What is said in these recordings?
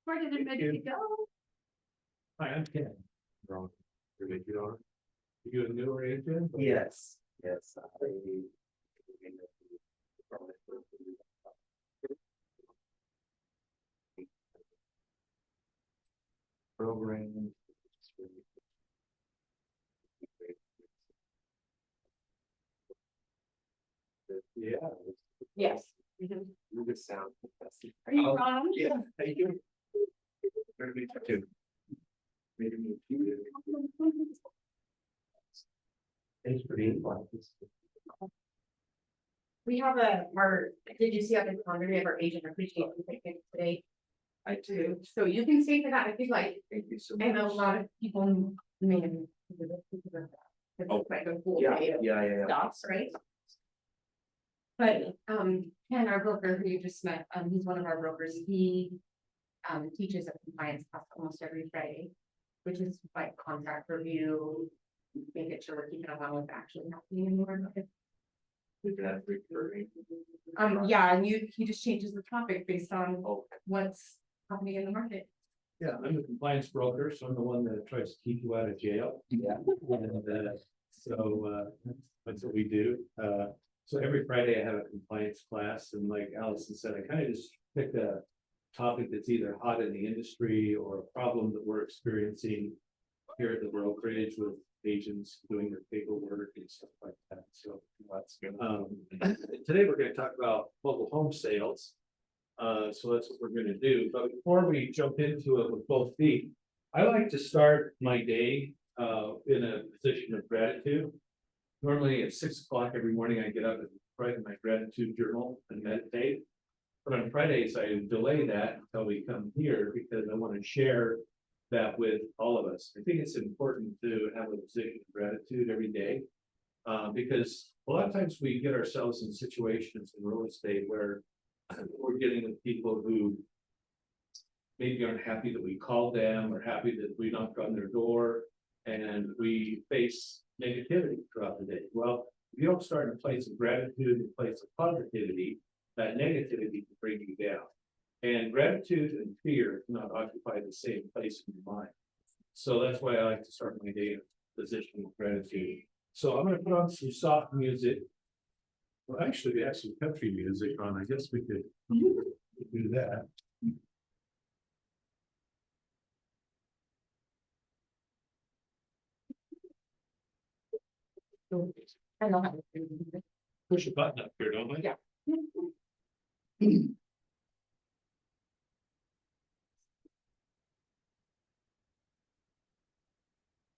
Where did it make you go? Hi, I'm Ken. Wrong. You a newer agent? Yes, yes. Program. Yeah. Yes. You just sound fantastic. Are you Ron? Yeah, thank you. Very good too. Maybe me too. Thanks for being part of this. We have did you see on the calendar, we have our agent appreciation picnic today? I do. So you can stay for that if you'd like. Thank you so I much. know a lot of people may have. It's like a full day of Yeah. stuff, right? But, Ken, our broker who you just met, he's one of our brokers, he, teaches a compliance class almost every Friday, which is like contract review, making sure we're keeping up on what's actually happening in the market. Yeah, and he just changes the topic based on what's happening in the market. Yeah, I'm the compliance broker, so I'm the one that tries to keep you out of jail. Yeah. And so that's what we do. So every Friday I have a compliance class, and like Allison said, I kind of just pick a topic that's either hot in the industry or a problem that we're experiencing here at the brokerage with agents doing their paperwork and stuff like that. So today we're going to talk about mobile home sales. So that's what we're going to do. But before we jump into it with both feet, I like to start my day in a position of gratitude. Normally at 6 o'clock every morning, I get up and write in my gratitude journal and meditate. But on Fridays, I delay that until we come here because I want to share that with all of us. I think it's important to have a position of gratitude every day because a lot of times we get ourselves in situations in real estate where we're getting with people who maybe aren't happy that we called them or happy that we knocked on their door, and we face negativity throughout the day. Well, if you don't start in a place of gratitude, a place of positivity, that negativity can bring you down. And gratitude and fear cannot occupy the same place in your mind. So that's why I like to start my day in a position of gratitude. So I'm going to put on some soft music. Well, actually, we have some country music on. I guess we could do that. I know how to do it. Push a button up here, don't we? Yeah.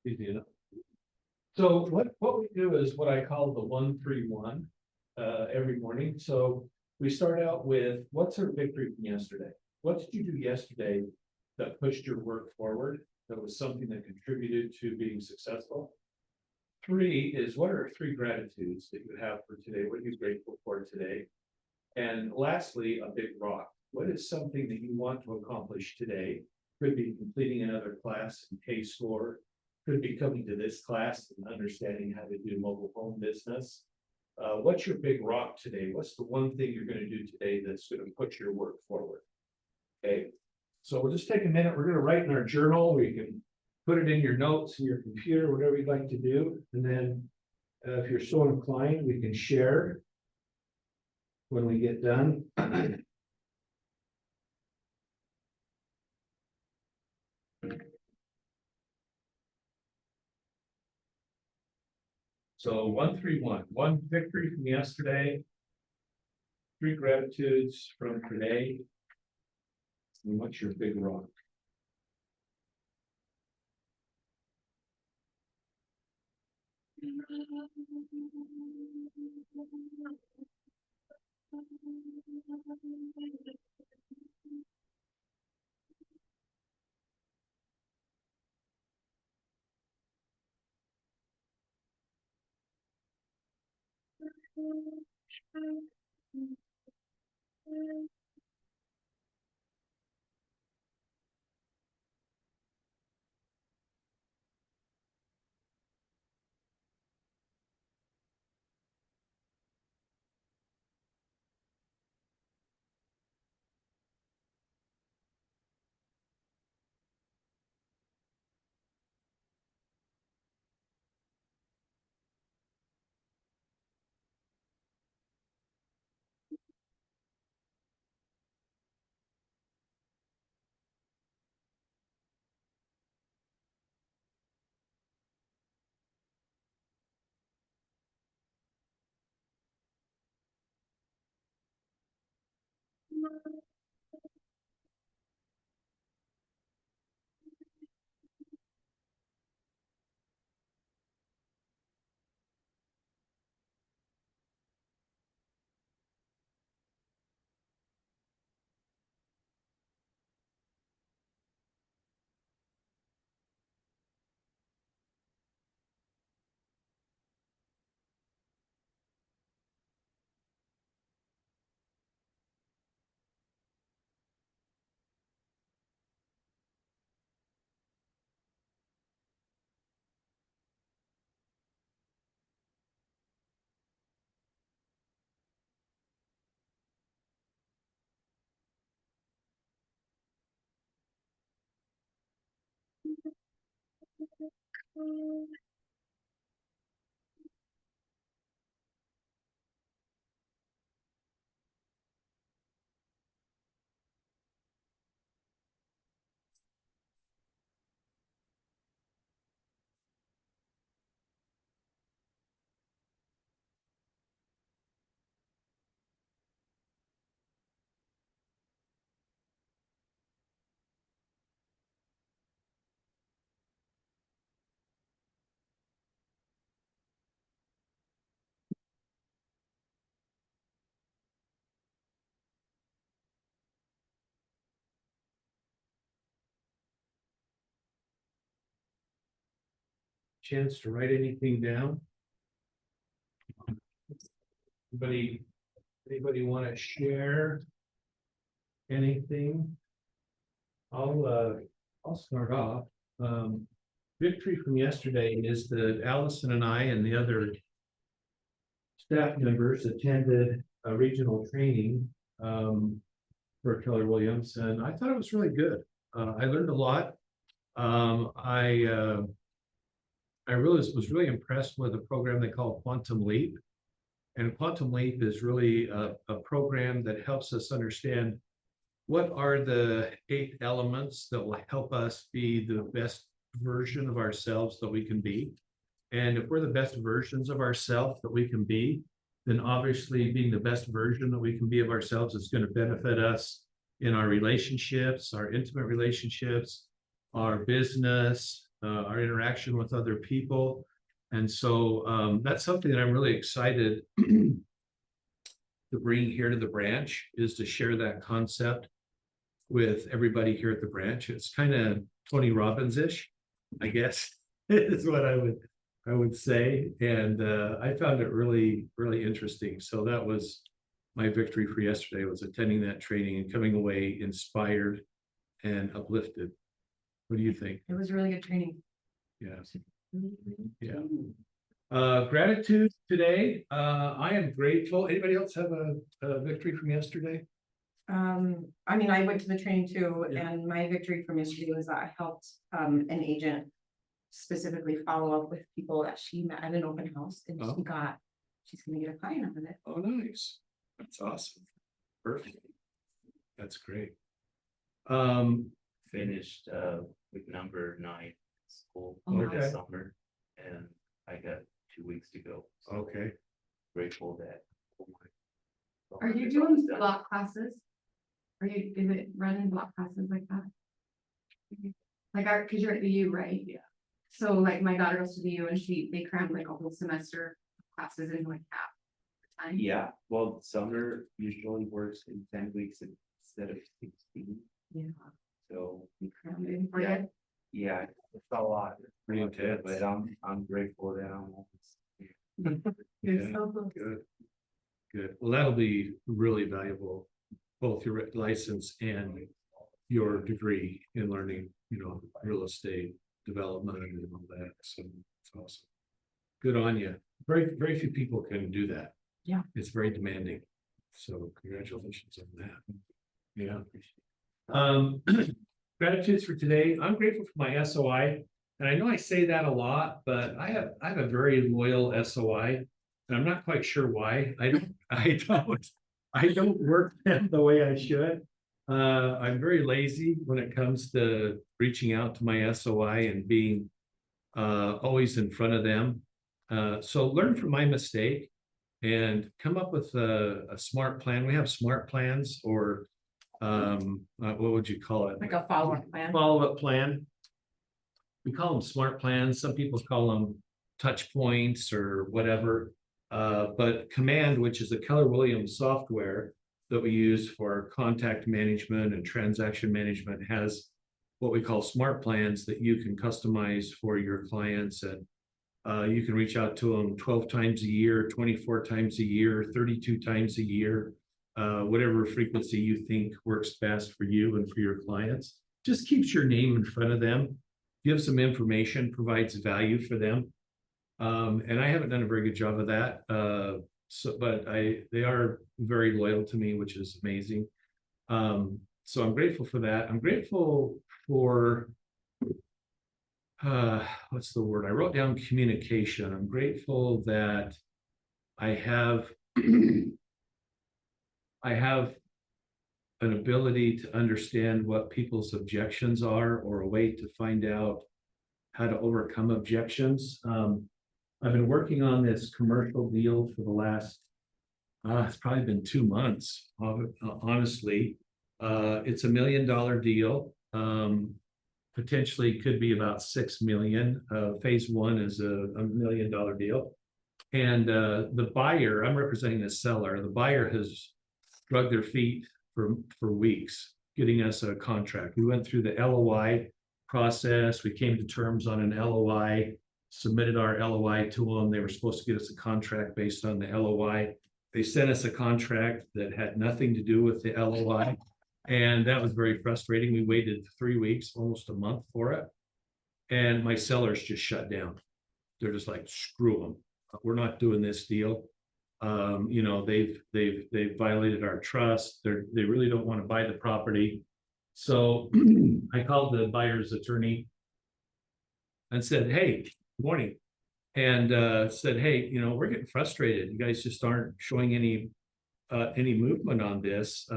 Easy enough. So what we do is what I call the 1-3-1 every morning. So we start out with what's our victory from yesterday? What did you do yesterday that pushed your work forward? That was something that contributed to being successful. 3 is what are 3 gratitudes that you have for today? What are you grateful for today? And lastly, a big rock. What is something that you want to accomplish today? Could be completing another class in K-Score. Could be coming to this class and understanding how to do mobile home business. What's your big rock today? What's the one thing you're going to do today that's going to push your work forward? Okay, so we'll just take a minute. We're going to write in our journal. We can put it in your notes, in your computer, whatever you'd like to do. And then if you're so inclined, we can share when we get done. So 1-3-1, 1 victory from yesterday, 3 gratitudes from today. And what's your big rock? Chance to write anything down? Anybody want to share anything? I'll start off. Victory from yesterday is that Allison and I and the other staff members attended a regional training for Keller Williams, and I thought it was really good. I learned a lot. I really was really impressed with a program they call Quantum Leap. And Quantum Leap is really a program that helps us understand what are the 8 elements that will help us be the best version of ourselves that we can be. And if we're the best versions of ourselves that we can be, then obviously being the best version that we can be of ourselves is going to benefit us in our relationships, our intimate relationships, our business, our interaction with other people. And so that's something that I'm really excited to bring here to the branch, is to share that concept with everybody here at the branch. It's kind of Tony Robbins-ish, I guess, is what I would say. And I found it really, really interesting. So that was my victory for yesterday, was attending that training and coming away inspired and uplifted. What do you think? It was really good training. Yes. Yeah. Gratitude today. I am grateful. Anybody else have a victory from yesterday? I mean, I went to the training too, Yeah. and my victory from yesterday was that I helped an agent specifically follow up with people that she met at an open house, and Oh. she's gonna get a client out of it. Oh, nice. That's awesome. Perfect. That's great. Finished with number 9 school Okay. this summer, and I got 2 weeks to go. So Okay. grateful that. Are you doing block classes? Is it running block classes like that? Like cause you're at the U, right? Yeah. So like my daughter goes to the U and they cram like a whole semester of classes in like half the time. Yeah, well, summer usually works in 10 weeks instead of 16. Yeah. So You cram it in for Yeah. you. yeah, it's a lot. Pretty intense. But I'm grateful that I'm almost here. You're Yeah. so close. Good. Good. Well, that'll be really valuable, both your license and your degree in learning, real estate development and all that. So it's awesome. Good on you. Very, very few people can do that. Yeah. It's very demanding. So congratulations on that. Yeah. Gratitudes for today. I'm grateful for my SOI. And I know I say that a lot, but I have a very loyal SOI. And I'm not quite sure why. I don't work them the way I should. I'm very lazy when it comes to reaching out to my SOI and being always in front of them. So learn from my mistake and come up with a smart plan. We have smart plans or what would you call it? Like a follow-up plan. Follow-up plan. We call them smart plans. Some people call them touch points or whatever. But Command, which is a Keller Williams software that we use for contact management and transaction management, has what we call smart plans that you can customize for your clients. And you can reach out to them 12 times a year, 24 times a year, 32 times a year, whatever frequency you think works best for you and for your clients. Just keeps your name in front of them, gives them information, provides value for them. And I haven't done a very good job of that. But they are very loyal to me, which is amazing. So I'm grateful for that. I'm grateful for what's the word? I wrote down communication. I'm grateful that I have I have an ability to understand what people's objections are, or a way to find out how to overcome objections. I've been working on this commercial deal for the last, it's probably been 2 months, honestly. It's $1 million deal. Potentially could be about 6 million. Phase one is a $1 million deal. And the buyer, I'm representing the seller, the buyer has drugged their feet for weeks getting us a contract. We went through the LOI process. We came to terms on an LOI, submitted our LOI to them. They were supposed to get us a contract based on the LOI. They sent us a contract that had nothing to do with the LOI. And that was very frustrating. We waited 3 weeks, almost a month for it. And my sellers just shut down. They're just like, screw them. We're not doing this deal. You know, they've violated our trust. They really don't want to buy the property. So I called the buyer's attorney and said, hey, good morning. And said, hey, you know, we're getting frustrated. You guys just aren't showing any movement on this.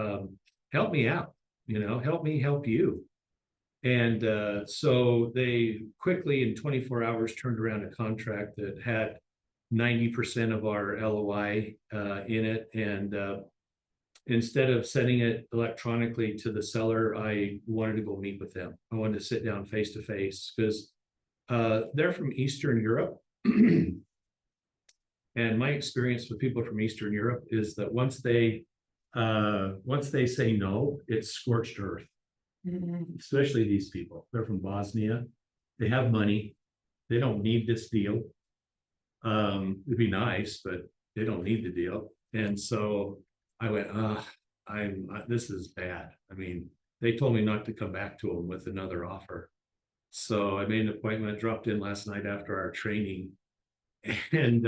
Help me out, you know, help me help you. And so they quickly in 24 hours turned around a contract that had 90% of our LOI in it. And instead of sending it electronically to the seller, I wanted to go meet with them. I wanted to sit down face to face because they're from Eastern Europe. And my experience with people from Eastern Europe is that once they say no, it's scorched earth. Especially these people. They're from Bosnia. They have money. They don't need this deal. It'd be nice, but they don't need the deal. And so I went, this is bad. I mean, they told me not to come back to them with another offer. So I made an appointment, dropped in last night after our training. And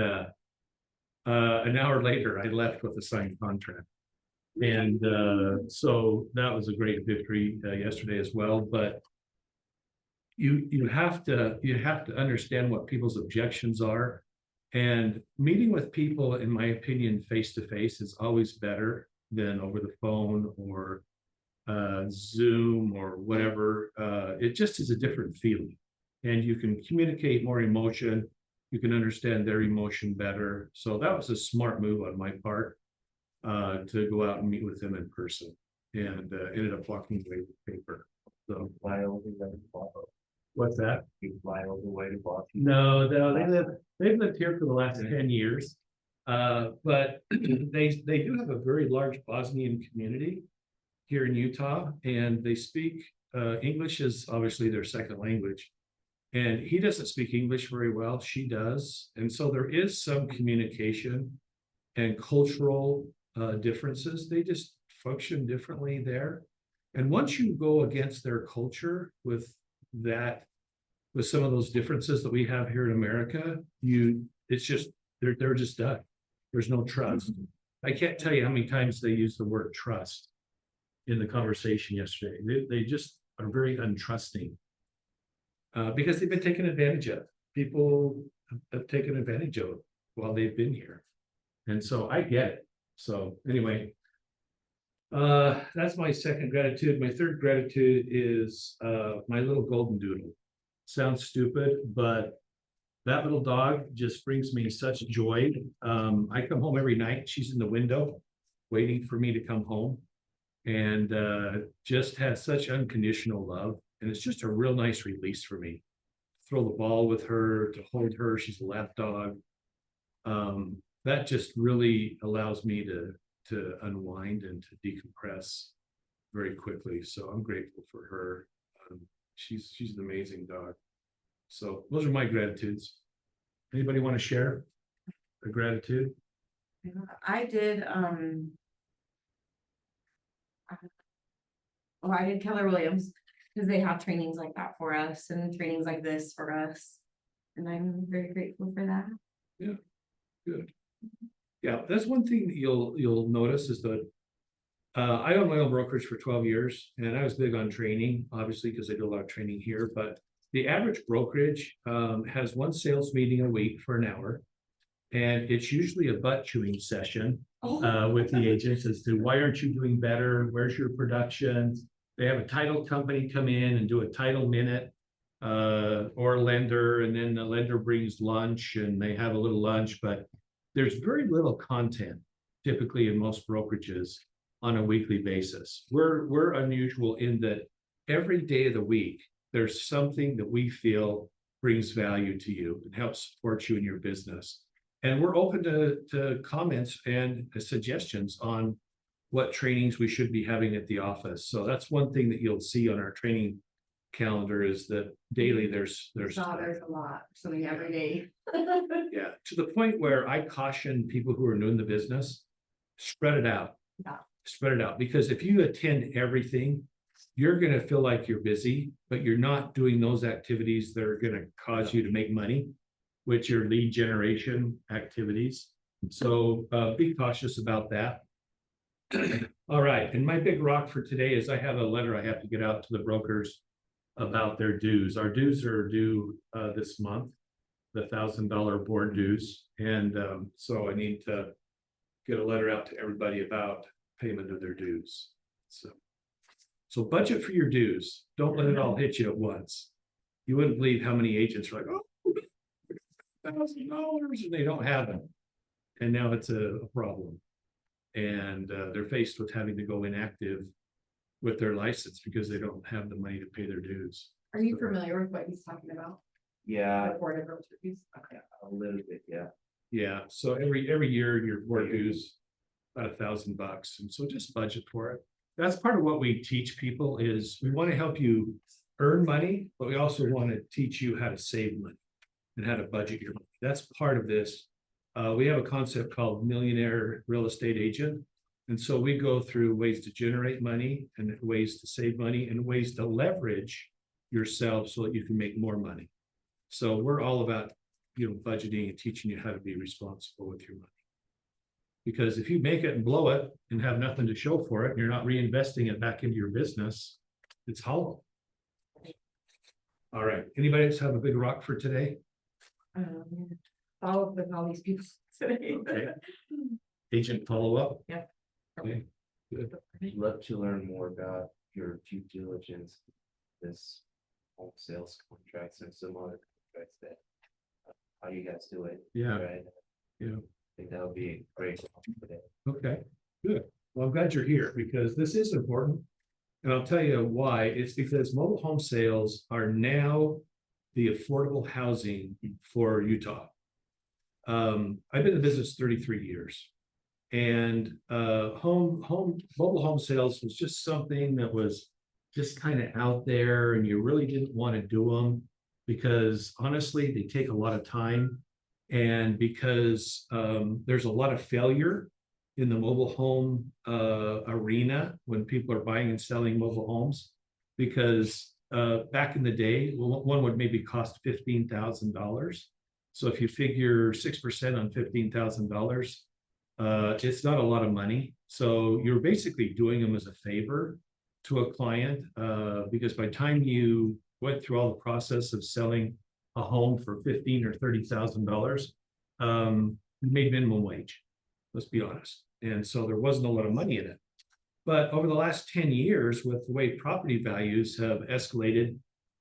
an hour later, I left with a signed contract. And so that was a great victory yesterday as well. But you have to understand what people's objections are. And meeting with people, in my opinion, face to face is always better than over the phone or Zoom or whatever. It just is a different feeling, and you can communicate more emotion. You can understand their emotion better. So that was a smart move on my part to go out and meet with them in person, and ended up walking away with paper. So Fly over there to Boston. what's that? You fly over the way to Boston. No, they've lived here for the last 10 years. But they do have a very large Bosnian community here in Utah, and they speak English is obviously their second language. And he doesn't speak English very well. She does. And so there is some communication and cultural differences. They just function differently there. And once you go against their culture with some of those differences that we have here in America, it's just, they're just done. There's no trust. I can't tell you how many times they use the word trust in the conversation yesterday. They just are very untrusting because they've been taken advantage of. People have taken advantage of while they've been here. And so I get it. So anyway, that's my second gratitude. My third gratitude is my little golden doodle. Sounds stupid, but that little dog just brings me such joy. I come home every night. She's in the window waiting for me to come home. and just has such unconditional love. And it's just a real nice release for me. Throw the ball with her, to hold her. She's a lap dog. That just really allows me to unwind and to decompress very quickly. So I'm grateful for her. She's an amazing dog. So those are my gratitudes. Anybody want to share a gratitude? I did, I did Keller Williams, because they have trainings like that for us and trainings like this for us. And I'm very grateful for that. Good. Yeah, that's one thing that you'll notice is that I owned my own brokerage for 12 years, and I was big on training, obviously, because I do a lot of training here, but the average brokerage has one sales meeting a week for an hour. And it's usually a butt chewing session with the agents as to why aren't you doing better? Where's your production? They have a title company come in and do a title minute or a lender, and then the lender brings lunch and they have a little lunch, but there's very little content typically in most brokerages on a weekly basis. We're unusual in that every day of the week, there's something that we feel brings value to you and helps support you in your business. And we're open to comments and suggestions on what trainings we should be having at the office. So that's one thing that you'll see on our training calendar is that daily there's There's a lot, something every day. yeah, to the point where I caution people who are new in the business, spread it out. Yeah. Spread it out, because if you attend everything, you're going to feel like you're busy, but you're not doing those activities that are going to cause you to make money, which are lead generation activities. So be cautious about that. All right, and my big rock for today is I have a letter I have to get out to the brokers about their dues. Our dues are due this month, the $1,000 board dues. And so I need to get a letter out to everybody about payment of their dues. So budget for your dues. Don't let it all hit you at once. You wouldn't believe how many agents are like, oh, $1,000, and they don't have it. And now it's a problem. And they're faced with having to go inactive with their license because they don't have the money to pay their dues. Are you familiar with what he's talking about? Yeah, The board of Brokerage? Okay. a little bit, yeah. Yeah, so every year your board dues about $1,000, and so just budget for it. That's part of what we teach people is we want to help you earn money, but we also want to teach you how to save money and how to budget your money. That's part of this. We have a concept called millionaire real estate agent. And so we go through ways to generate money and ways to save money and ways to leverage yourself so that you can make more money. So we're all about, budgeting and teaching you how to be responsible with your money. Because if you make it and blow it and have nothing to show for it, and you're not reinvesting it back into your business, it's hollow. All right. Anybody else have a big rock for today? Follow up with all these people today. Okay. Agent follow-up? Yeah. Okay, good. I'd love to learn more about your due diligence, this home sales contracts and some other contracts that, how you guys do it. Yeah. Right? Yeah. I think that would be great today. Okay, good. Well, I'm glad you're here because this is important. And I'll tell you why. It's because mobile home sales are now the affordable housing for Utah. I've been in business 33 years. And mobile home sales was just something that was just kind of out there, and you really didn't want to do them because honestly, they take a lot of time, and because there's a lot of failure in the mobile home arena when people are buying and selling mobile homes, because back in the day, one would maybe cost $15,000. So if you figure 6% on $15,000, it's not a lot of money. So you're basically doing them as a favor to a client because by the time you went through all the process of selling a home for $15,000 or $30,000, you made minimum wage. Let's be honest. And so there wasn't a lot of money in it. But over the last 10 years, with the way property values have escalated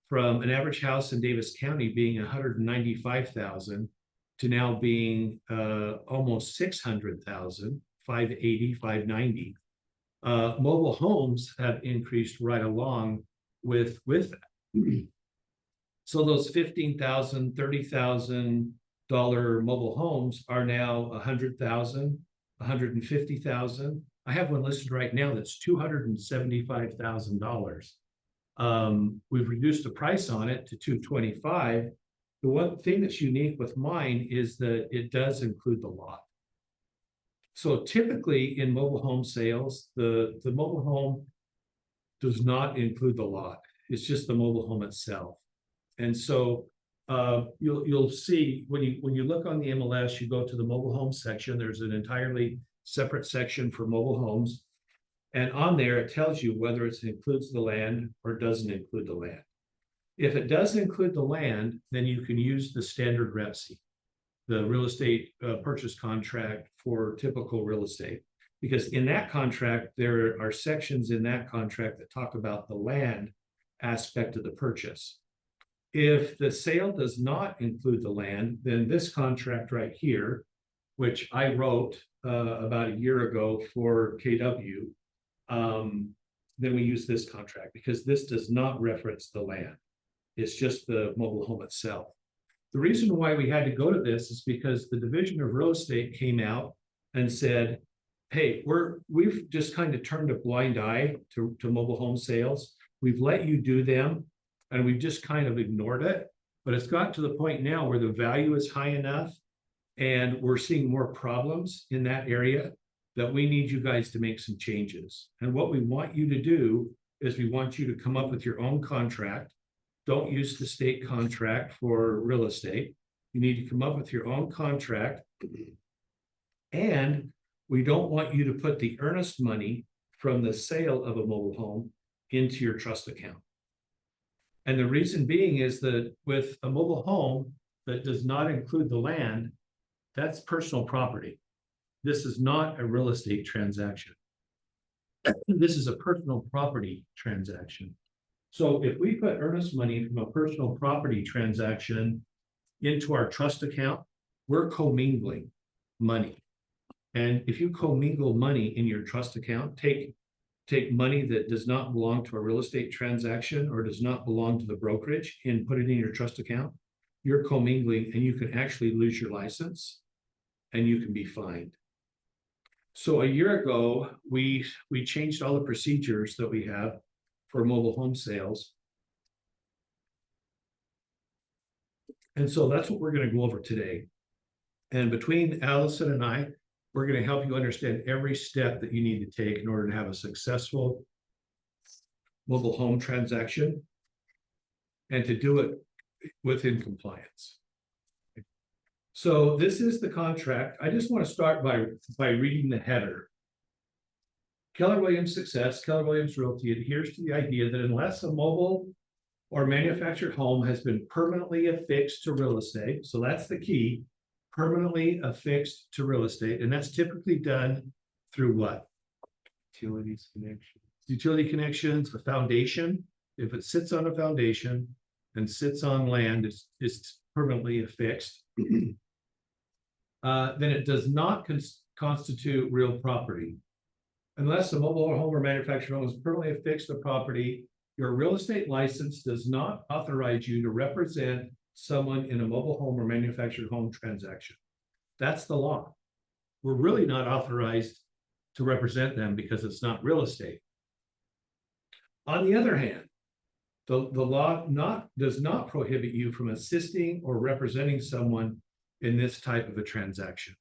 from an average house in Davis County being $195,000 to now being almost $600,000, $580,000, $590,000. Mobile homes have increased right along with that. So those $15,000, $30,000 mobile homes are now $100,000, $150,000. I have one listed right now that's $275,000. We've reduced the price on it to $225,000. The one thing that's unique with mine is that it does include the lot. So typically in mobile home sales, the mobile home does not include the lot. It's just the mobile home itself. And so you'll see when you look on the MLS, you go to the mobile home section, there's an entirely separate section for mobile homes. And on there, it tells you whether it includes the land or doesn't include the land. If it doesn't include the land, then you can use the standard REPC, the real estate purchase contract for typical real estate. Because in that contract, there are sections in that contract that talk about the land aspect of the purchase. If the sale does not include the land, then this contract right here, which I wrote about a year ago for KW, then we use this contract because this does not reference the land. It's just the mobile home itself. The reason why we had to go to this is because the Division of Real Estate came out and said, hey, we've just kind of turned a blind eye to mobile home sales. We've let you do them and we've just kind of ignored it. But it's got to the point now where the value is high enough and we're seeing more problems in that area that we need you guys to make some changes. And what we want you to do is we want you to come up with your own contract. Don't use the state contract for real estate. You need to come up with your own contract. And we don't want you to put the earnest money from the sale of a mobile home into your trust account. And the reason being is that with a mobile home that does not include the land, that's personal property. This is not a real estate transaction. This is a personal property transaction. So if we put earnest money from a personal property transaction into our trust account, we're commingling money. And if you commingle money in your trust account, take money that does not belong to a real estate transaction or does not belong to the brokerage and put it in your trust account, you're commingling and you can actually lose your license and you can be fined. So a year ago, we changed all the procedures that we have for mobile home sales. And so that's what we're going to go over today. And between Allison and I, we're going to help you understand every step that you need to take in order to have a successful mobile home transaction and to do it within compliance. So this is the contract. I just want to start by reading the header. Keller Williams Success, Keller Williams Realty adheres to the idea that unless a mobile or manufactured home has been permanently affixed to real estate, so that's the key, permanently affixed to real estate, and that's typically done through what? Utilities connection. Utility connections, a foundation. If it sits on a foundation and sits on land, it's permanently affixed. Then it does not constitute real property. Unless a mobile home or manufactured home is permanently affixed to property, your real estate license does not authorize you to represent someone in a mobile home or manufactured home transaction. That's the law. We're really not authorized to represent them because it's not real estate. On the other hand, the law does not prohibit you from assisting or representing someone in this type of a transaction.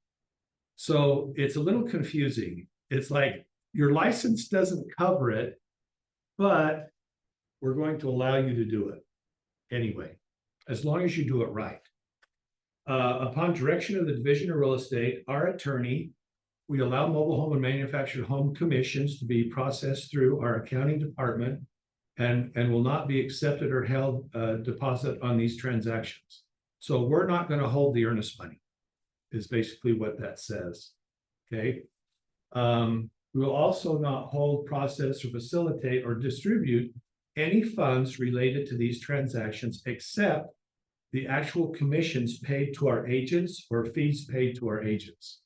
So it's a little confusing. It's like your license doesn't cover it, but we're going to allow you to do it anyway, as long as you do it right. Upon direction of the Division of Real Estate, our attorney, we allow mobile home and manufactured home commissions to be processed through our accounting department and will not be accepted or held deposit on these transactions. So we're not going to hold the earnest money, is basically what that says. Okay. We will also not hold, process, or facilitate or distribute any funds related to these transactions except the actual commissions paid to our agents or fees paid to our agents.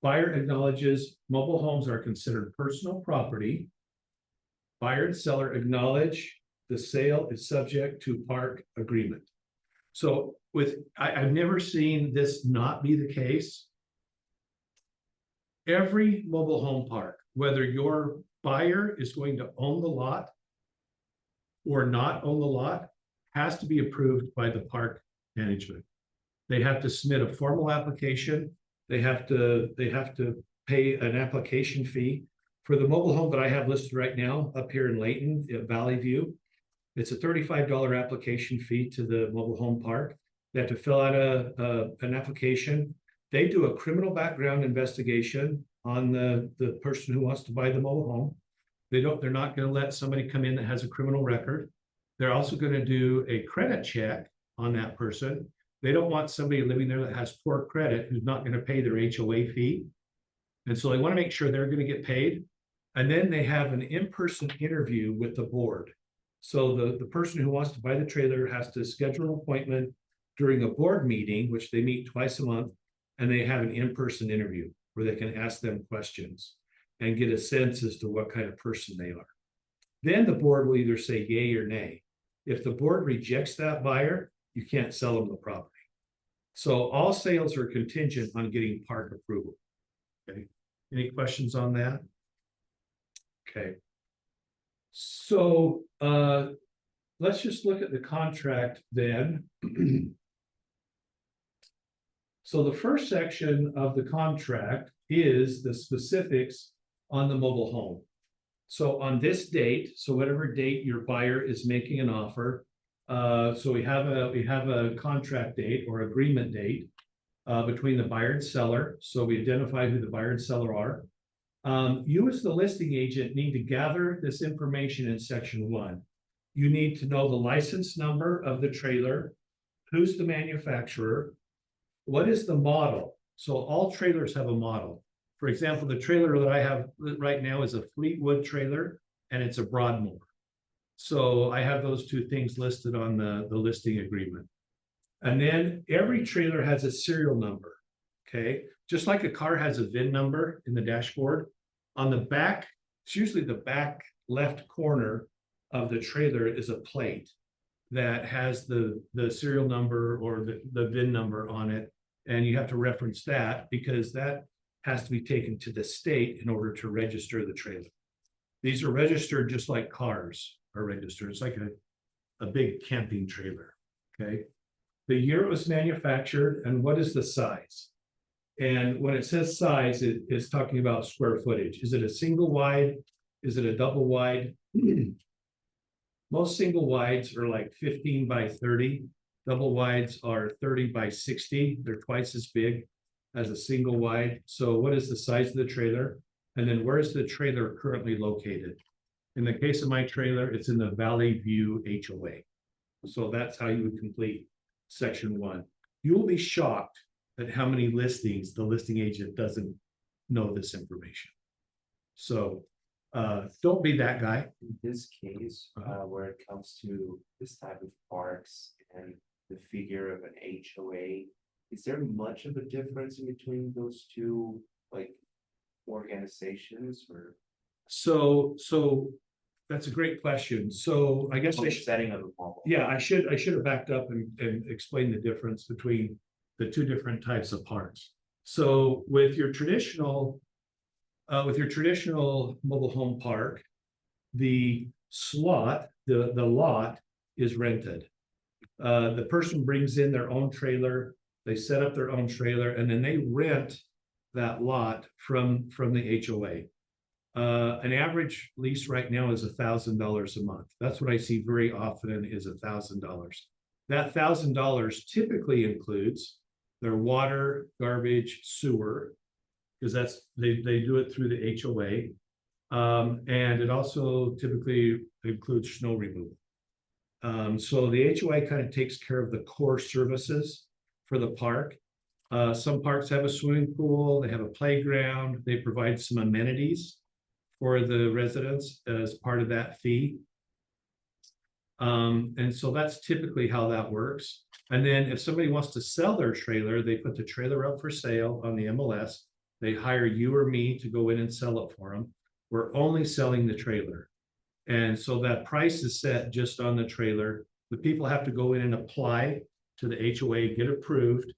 Buyer acknowledges mobile homes are considered personal property. Buyer and seller acknowledge the sale is subject to park agreement. So I've never seen this not be the case. Every mobile home park, whether your buyer is going to own the lot or not own the lot, has to be approved by the park management. They have to submit a formal application. They have to pay an application fee. For the mobile home that I have listed right now up here in Layton at Valley View, it's a $35 application fee to the mobile home park. They have to fill out an application. They do a criminal background investigation on the person who wants to buy the mobile home. They're not going to let somebody come in that has a criminal record. They're also going to do a credit check on that person. They don't want somebody living there that has poor credit who's not going to pay their HOA fee. And so they want to make sure they're going to get paid. And then they have an in-person interview with the board. So the person who wants to buy the trailer has to schedule an appointment during a board meeting, which they meet twice a month, and they have an in-person interview where they can ask them questions and get a sense as to what kind of person they are. Then the board will either say yay or nay. If the board rejects that buyer, you can't sell them the property. So all sales are contingent on getting park approval. Okay. Any questions on that? Okay. So let's just look at the contract then. So the first section of the contract is the specifics on the mobile home. So on this date, so whatever date your buyer is making an offer, so we have a contract date or agreement date between the buyer and seller. So we identify who the buyer and seller are. You as the listing agent need to gather this information in section 1. You need to know the license number of the trailer, who's the manufacturer, what is the model. So all trailers have a model. For example, the trailer that I have right now is a Fleetwood trailer, and it's a Broadmoor. So I have those two things listed on the listing agreement. And then every trailer has a serial number, okay? Just like a car has a VIN number in the dashboard, on the back, it's usually the back left corner of the trailer is a plate that has the serial number or the VIN number on it. And you have to reference that because that has to be taken to the state in order to register the trailer. These are registered just like cars are registered. It's like a big camping trailer, okay? The year it was manufactured and what is the size? And when it says size, it is talking about square footage. Is it a single wide? Is it a double wide? Most single wides are like 15 by 30. Double wides are 30 by 60. They're twice as big as a single wide. So what is the size of the trailer? And then where is the trailer currently located? In the case of my trailer, it's in the Valley View HOA. So that's how you would complete section 1. You will be shocked at how many listings the listing agent doesn't know this information. So don't be that guy. In this case, where it comes to this type of parks and the figure of an HOA, is there much of a difference in between those two, like, organizations, or? So that's a great question. So I guess On the setting of a mobile. yeah, I should have backed up and explained the difference between the two different types of parks. So with your traditional mobile home park, the slot, the lot is rented. The person brings in their own trailer, they set up their own trailer, and then they rent that lot from the HOA. An average lease right now is $1,000 a month. That's what I see very often is $1,000. That $1,000 typically includes their water, garbage, sewer, because they do it through the HOA. And it also typically includes snow removal. So the HOA kind of takes care of the core services for the park. Some parks have a swimming pool, they have a playground, they provide some amenities for the residents as part of that fee. And so that's typically how that works. And then if somebody wants to sell their trailer, they put the trailer up for sale on the MLS. They hire you or me to go in and sell it for them. We're only selling the trailer. And so that price is set just on the trailer. The people have to go in and apply to the HOA, get approved,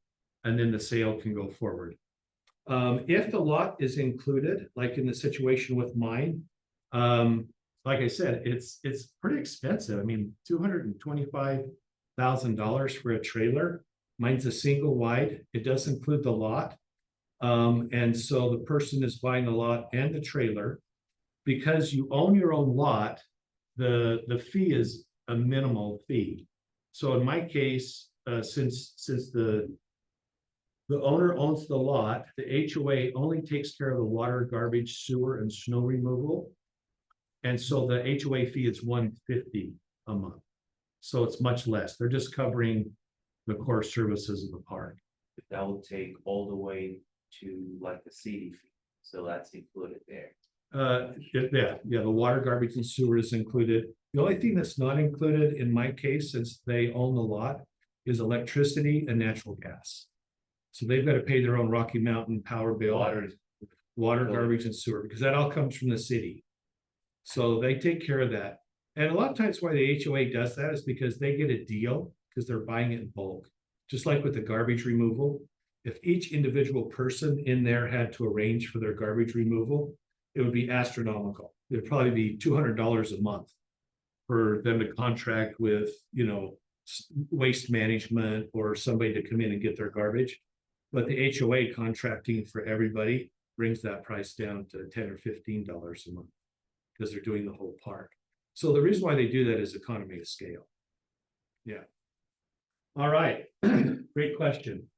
and then the sale can go forward. If the lot is included, like in the situation with mine, like I said, it's pretty expensive. I mean, $225,000 for a trailer. Mine's a single wide. It does include the lot. And so the person is buying the lot and the trailer. Because you own your own lot, the fee is a minimal fee. So in my case, since the owner owns the lot, the HOA only takes care of the water, garbage, sewer, and snow removal. And so the HOA fee is $150 a month. So it's much less. They're just covering the core services of the park. That will take all the way to like the CD fee, so that's included there. Yeah, the water, garbage, and sewer is included. The only thing that's not included in my case, since they own the lot, is electricity and natural gas. So they've got to pay their own Rocky Mountain power bill, water, garbage, and sewer, because that all comes from the city. So they take care of that. And a lot of times why the HOA does that is because they get a deal because they're buying it in bulk. Just like with the garbage removal, if each individual person in there had to arrange for their garbage removal, it would be astronomical. It'd probably be $200 a month for them to contract with, waste management or somebody to come in and get their garbage. But the HOA contracting for everybody brings that price down to $10 or $15 a month because they're doing the whole park. So the reason why they do that is economy of scale. Yeah. All right. Great question.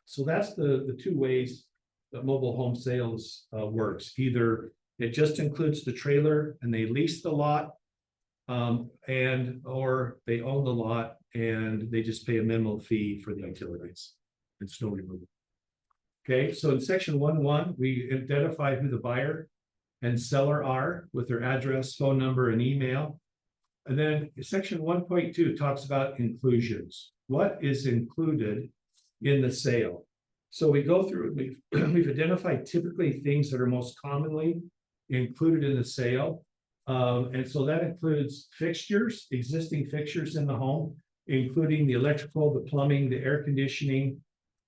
So that's the two ways that mobile home sales works. Either it just includes the trailer and they lease the lot, or they own the lot and they just pay a minimal fee for the utilities and snow removal. Okay, so in section 1.1, we identify who the buyer and seller are with their address, phone number, and email. And then section 1.2 talks about inclusions. What is included in the sale? So we go through, we've identified typically things that are most commonly included in the sale. And so that includes fixtures, existing fixtures in the home, including the electrical, the plumbing, the air conditioning,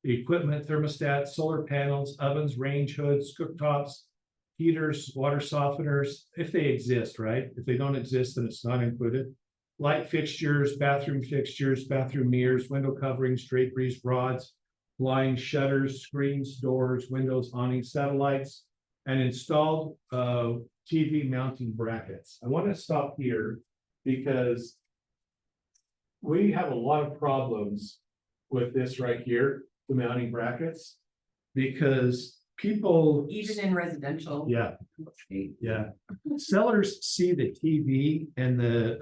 the equipment, thermostats, solar panels, ovens, range hoods, cooktops, heaters, water softeners, if they exist, right? If they don't exist, then it's not included. Light fixtures, bathroom mirrors, window coverings, draperies, rods, blinds, shutters, screens, doors, windows, awnings, satellites, and installed TV mounting brackets. I want to stop here because we have a lot of problems with this right here, the mounting brackets, because people Even in residential. yeah sellers see the TV and the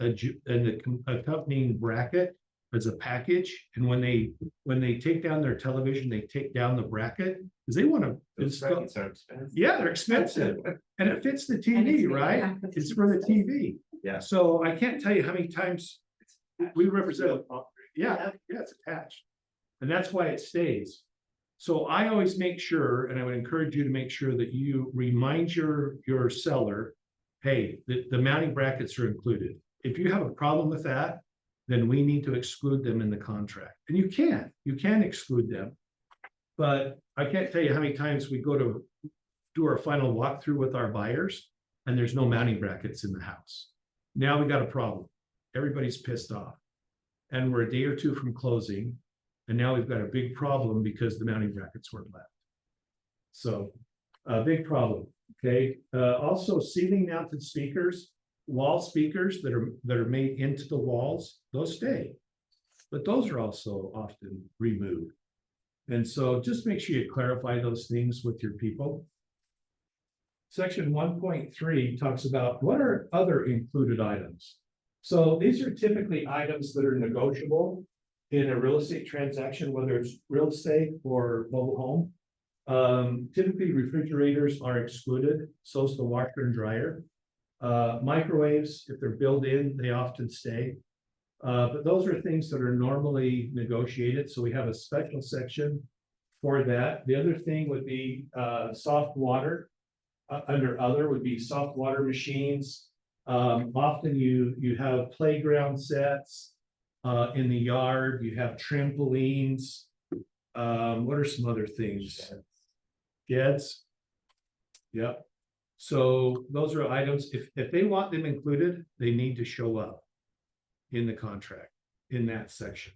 accompanying bracket as a package, and when they take down their television, they take down the bracket because they want to install. Yeah, they're expensive, and it fits the TV, right? It's for the TV. Yeah. So I can't tell you how many times we represent. Yeah, it's attached, and that's why it stays. So I always make sure, and I would encourage you to make sure that you remind your seller, hey, the mounting brackets are included. If you have a problem with that, then we need to exclude them in the contract. And you can exclude them. But I can't tell you how many times we go to do our final walkthrough with our buyers and there's no mounting brackets in the house. Now we got a problem. Everybody's pissed off. And we're a day or two from closing. And now we've got a big problem because the mounting brackets weren't left. So a big problem, okay? Also ceiling mounted speakers, wall speakers that are made into the walls, those stay. But those are also often removed. And so just make sure you clarify those things with your people. Section 1.3 talks about what are other included items. So these are typically items that are negotiable in a real estate transaction, whether it's real estate or mobile home. Typically refrigerators are excluded, so is the washer and dryer. Microwaves, if they're built in, they often stay. But those are things that are normally negotiated. So we have a special section for that. The other thing would be soft water. Under other would be soft water machines. Often you have playground sets in the yard, you have trampolines. What are some other things? Sheds. Yep. So those are items, if they want them included, they need to show up in the contract, in that section.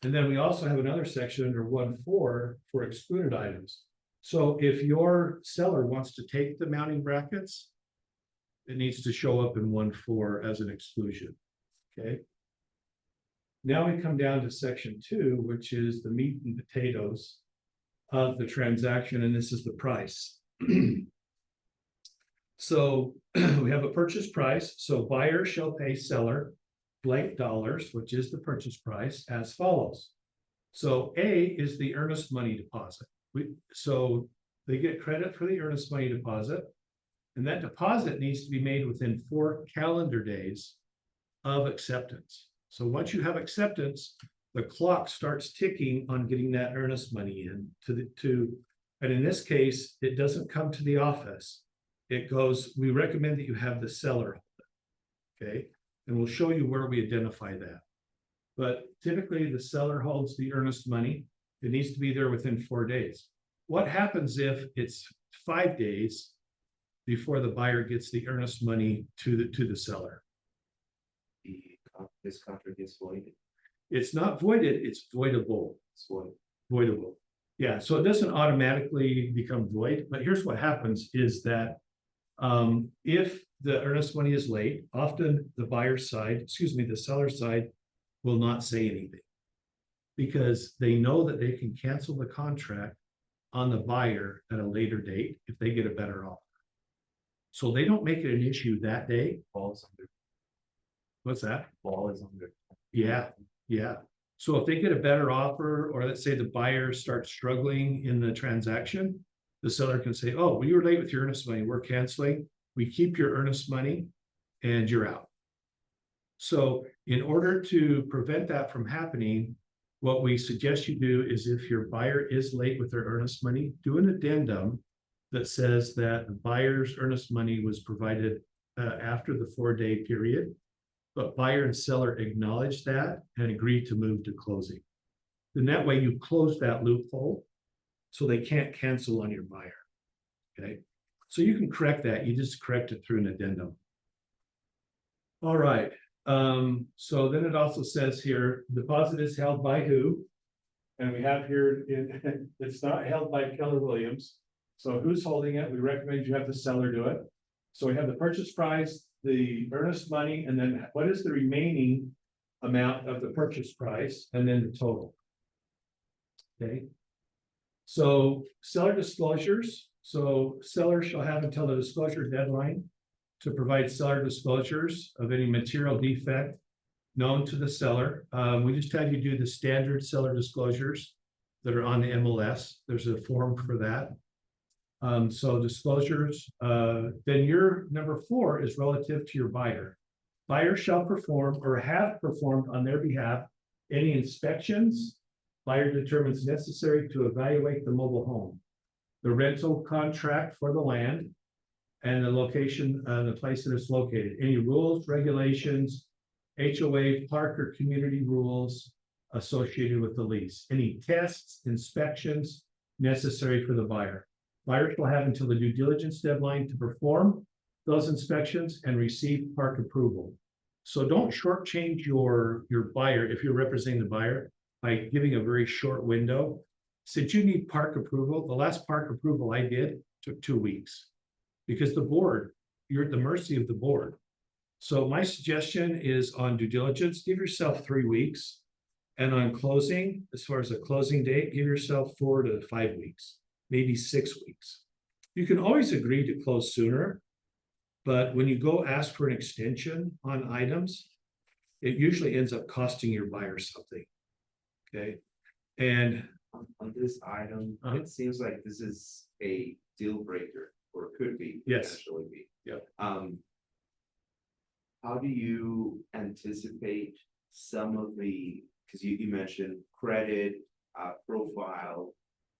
And then we also have another section under 1.4 for excluded items. So if your seller wants to take the mounting brackets, it needs to show up in 1.4 as an exclusion, okay? Now we come down to section 2, which is the meat and potatoes of the transaction, and this is the price. So we have a purchase price, so buyer shall pay seller blank dollars, which is the purchase price, as follows. So A is the earnest money deposit. So they get credit for the earnest money deposit, and that deposit needs to be made within 4 calendar days of acceptance. So once you have acceptance, the clock starts ticking on getting that earnest money in and in this case, it doesn't come to the office. It goes, we recommend that you have the seller, okay? And we'll show you where we identify that. But typically the seller holds the earnest money. It needs to be there within 4 days. What happens if it's 5 days before the buyer gets the earnest money to the seller? This contract is voided. It's not voided, it's voidable. It's void. Voidable. Yeah, so it doesn't automatically become void, but here's what happens is that if the earnest money is late, often the buyer's side, the seller's side will not say anything because they know that they can cancel the contract on the buyer at a later date if they get a better offer. So they don't make it an issue that day. Falls under. What's that? Ball is under. Yeah, yeah. So if they get a better offer, or let's say the buyer starts struggling in the transaction, the seller can say, oh, well, you were late with your earnest money, we're canceling. We keep your earnest money and you're out. So in order to prevent that from happening, what we suggest you do is if your buyer is late with their earnest money, do an addendum that says that the buyer's earnest money was provided after the 4-day period, but buyer and seller acknowledge that and agree to move to closing. Then that way you close that loophole so they can't cancel on your buyer, okay? So you can correct that, you just correct it through an addendum. All right, so then it also says here, deposit is held by who? And we have here, it's not held by Keller Williams. So who's holding it? We recommend you have the seller do it. So we have the purchase price, the earnest money, and then what is the remaining amount of the purchase price, and then the total. Okay. So seller disclosures. So seller shall have until the disclosure deadline to provide seller disclosures of any material defect known to the seller. We just had you do the standard seller disclosures that are on the MLS. There's a form for that. So disclosures, then your number 4 is relative to your buyer. Buyer shall perform or have performed on their behalf any inspections buyer determines necessary to evaluate the mobile home, the rental contract for the land, and the location, the place that it's located. Any rules, regulations, HOA, park, or community rules associated with the lease. Any tests, inspections necessary for the buyer. Buyer shall have until the due diligence deadline to perform those inspections and receive park approval. So don't shortchange your buyer if you're representing the buyer by giving a very short window. Since you need park approval, the last park approval I did took 2 weeks because the board, you're at the mercy of the board. So my suggestion is on due diligence, give yourself 3 weeks. And on closing, as far as a closing date, give yourself 4 to 5 weeks, maybe 6 weeks. You can always agree to close sooner, but when you go ask for an extension on items, it usually ends up costing your buyer something. Okay. And on this item, it seems like this is a deal breaker, or it could be. Yes. Potentially be. Yep. How do you anticipate some of the, because you mentioned credit, profile,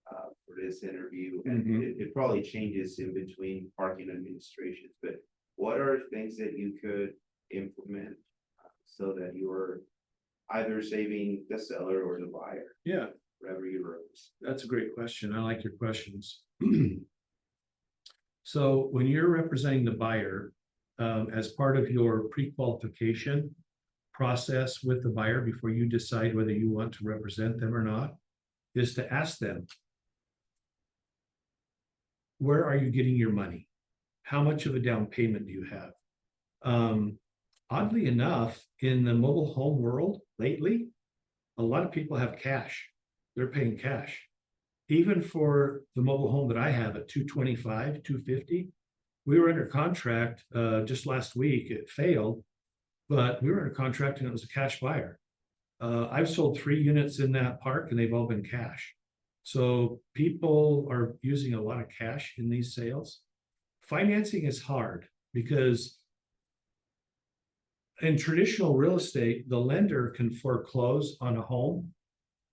for this interview, and Mhm. it probably changes in between parking administrations, but what are things that you could implement so that you're either saving the seller or the buyer, Yeah, wherever you roads? that's a great question. I like your questions. So when you're representing the buyer, as part of your pre-qualification process with the buyer before you decide whether you want to represent them or not, is to ask them, where are you getting your money? How much of a down payment do you have? Oddly enough, in the mobile home world lately, a lot of people have cash. They're paying cash. Even for the mobile home that I have at 225, 250, we were under contract just last week. It failed, but we were under contract and it was a cash buyer. I've sold 3 units in that park and they've all been cash. So people are using a lot of cash in these sales. Financing is hard because in traditional real estate, the lender can foreclose on a home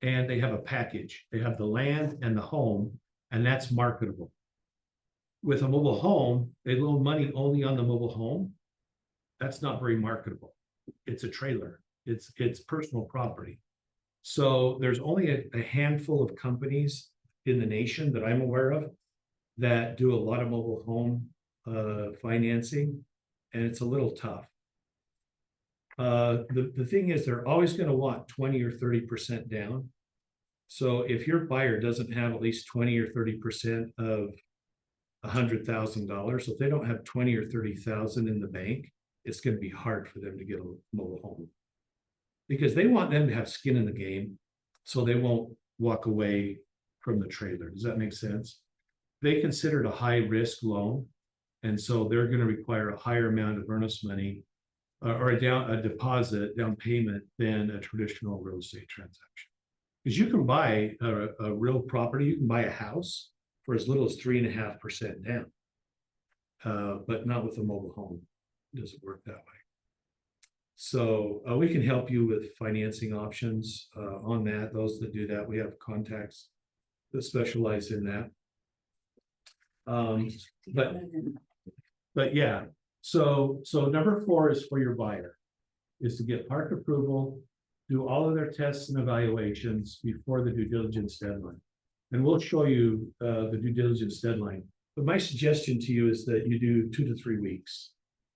and they have a package. They have the land and the home, and that's marketable. With a mobile home, they loan money only on the mobile home. That's not very marketable. It's a trailer. It's personal property. So there's only a handful of companies in the nation that I'm aware of that do a lot of mobile home financing, and it's a little tough. The thing is, they're always going to want 20 or 30% down. So if your buyer doesn't have at least 20 or 30% of $100,000, so if they don't have 20 or 30,000 in the bank, it's going to be hard for them to get a mobile home because they want them to have skin in the game, so they won't walk away from the trailer. Does that make sense? They consider it a high risk loan, and so they're going to require a higher amount of earnest money or a deposit down payment than a traditional real estate transaction. Because you can buy a real property, you can buy a house for as little as 3.5% down, but not with a mobile home. It doesn't work that way. So we can help you with financing options on that. Those that do that, we have contacts that specialize in that. But yeah, so number 4 is for your buyer, is to get park approval, do all of their tests and evaluations before the due diligence deadline. And we'll show you the due diligence deadline. But my suggestion to you is that you do 2 to 3 weeks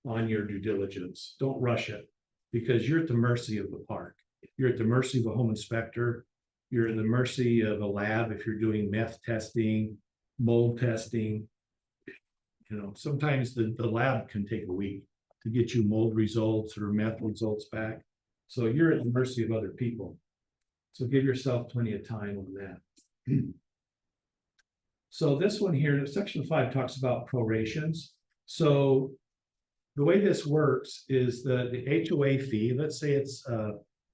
on your due diligence. Don't rush it because you're at the mercy of the park. You're at the mercy of a home inspector. You're at the mercy of a lab if you're doing meth testing, mold testing. You know, sometimes the lab can take a week to get you mold results or meth results back. So you're at the mercy of other people. So give yourself plenty of time on that. So this one here, section 5 talks about prorations. So the way this works is the HOA fee, let's say it's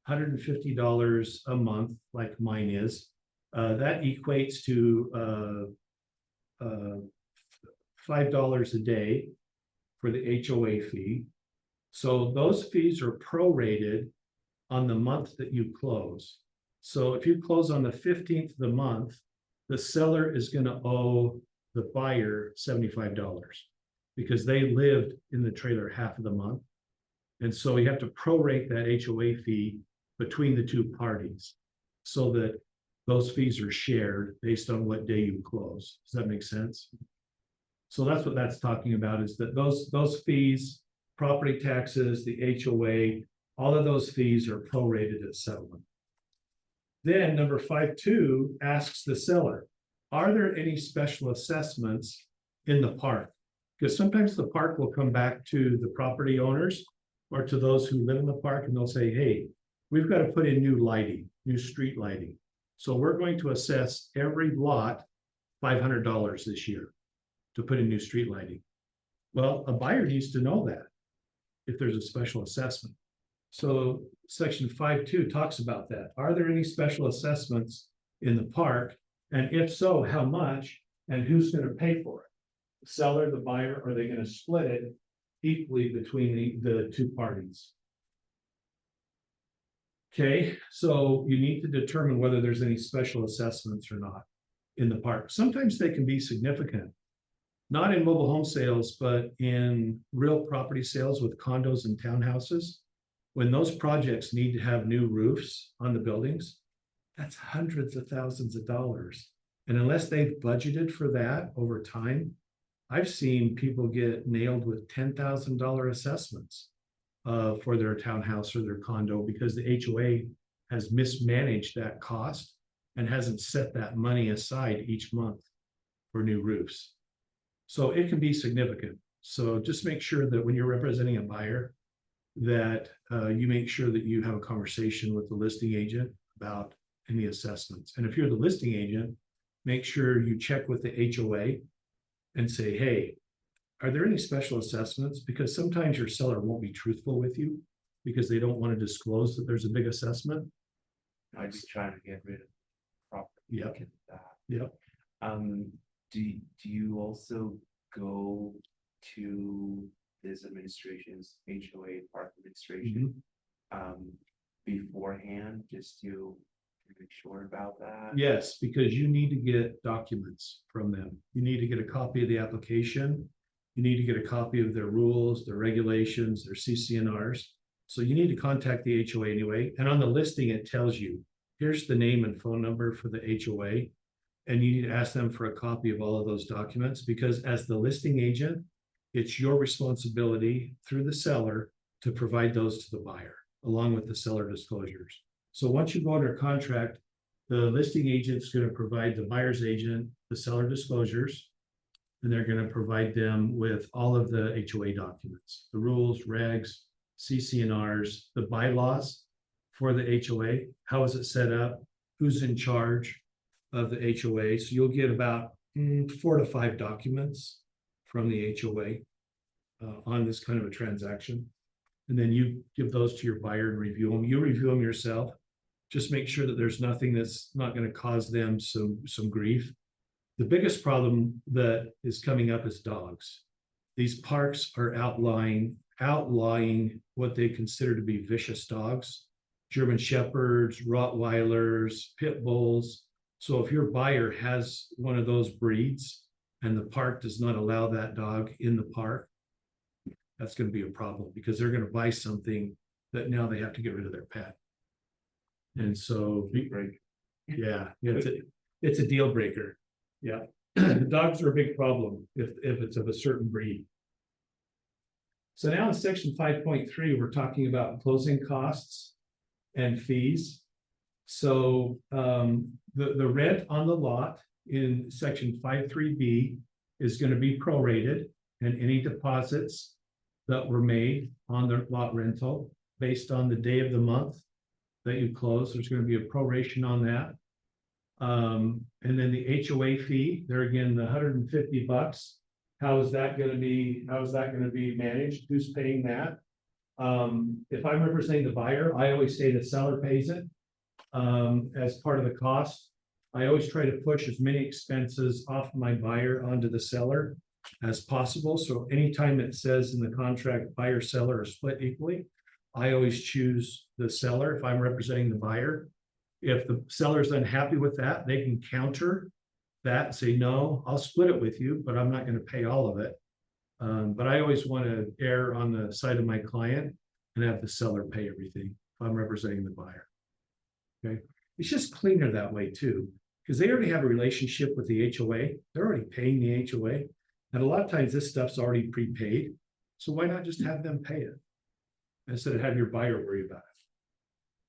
$150 a month, like mine is, that equates to $5 a day for the HOA fee. So those fees are prorated on the month that you close. So if you close on the 15th of the month, the seller is going to owe the buyer $75 because they lived in the trailer half of the month. And so you have to prorate that HOA fee between the two parties so that those fees are shared based on what day you close. Does that make sense? So that's what that's talking about, is that those fees, property taxes, the HOA, all of those fees are prorated at settlement. Then number 5.2 asks the seller, are there any special assessments in the park? Because sometimes the park will come back to the property owners or to those who live in the park and they'll say, hey, we've got to put in new lighting, new street lighting. So we're going to assess every lot $500 this year to put in new street lighting. Well, a buyer needs to know that if there's a special assessment. So section 5.2 talks about that. Are there any special assessments in the park? And if so, how much and who's going to pay for it? The seller, the buyer, or are they going to split it equally between the two parties? Okay, so you need to determine whether there's any special assessments or not. in the park. Sometimes they can be significant. Not in mobile home sales, but in real property sales with condos and townhouses. When those projects need to have new roofs on the buildings, that's hundreds of thousands of dollars. And unless they've budgeted for that over time, I've seen people get nailed with $10,000 assessments for their townhouse or their condo because the HOA has mismanaged that cost and hasn't set that money aside each month for new roofs. So it can be significant. So just make sure that when you're representing a buyer, that you make sure that you have a conversation with the listing agent about any assessments. And if you're the listing agent, make sure you check with the HOA and say, hey, are there any special assessments? Because sometimes your seller won't be truthful with you because they don't want to disclose that there's a big assessment. I'm just trying to get rid of property. Yep. Look at that. Yep. Do you also go to this administration's HOA park administration beforehand just to make sure about that? Yes, because you need to get documents from them. You need to get a copy of the application. You need to get a copy of their rules, their regulations, their CCNRs. So you need to contact the HOA anyway. And on the listing, it tells you, here's the name and phone number for the HOA. And you need to ask them for a copy of all of those documents because as the listing agent, it's your responsibility through the seller to provide those to the buyer along with the seller disclosures. So once you go under contract, the listing agent's going to provide the buyer's agent the seller disclosures, and they're going to provide them with all of the HOA documents, the rules, regs, CCNRs, the bylaws for the HOA. How is it set up? Who's in charge of the HOA? So you'll get about 4 to 5 documents from the HOA on this kind of a transaction. And then you give those to your buyer and review them. You review them yourself. Just make sure that there's nothing that's not going to cause them some grief. The biggest problem that is coming up is dogs. These parks are outlawing what they consider to be vicious dogs, German Shepherds, Rottweilers, Pit Bulls. So if your buyer has one of those breeds and the park does not allow that dog in the park, that's going to be a problem because they're going to buy something that now they have to get rid of their pet. And so, yeah, it's a deal breaker. Yeah, the dogs are a big problem if it's of a certain breed. So now in section 5.3, we're talking about closing costs and fees. So the rent on the lot in section 5.3b is going to be prorated, and any deposits that were made on the lot rental based on the day of the month that you close, there's going to be a proration on that. And then the HOA fee, there again, the $150. How is that going to be managed? Who's paying that? If I'm representing the buyer, I always say the seller pays it as part of the cost. I always try to push as many expenses off my buyer onto the seller as possible. So anytime it says in the contract buyer seller are split equally, I always choose the seller if I'm representing the buyer. If the seller's unhappy with that, they can counter that and say, no, I'll split it with you, but I'm not going to pay all of it. But I always want to err on the side of my client and have the seller pay everything if I'm representing the buyer. Okay. It's just cleaner that way too, because they already have a relationship with the HOA. They're already paying the HOA. And a lot of times this stuff's already prepaid. So why not just have them pay it instead of have your buyer worry about it?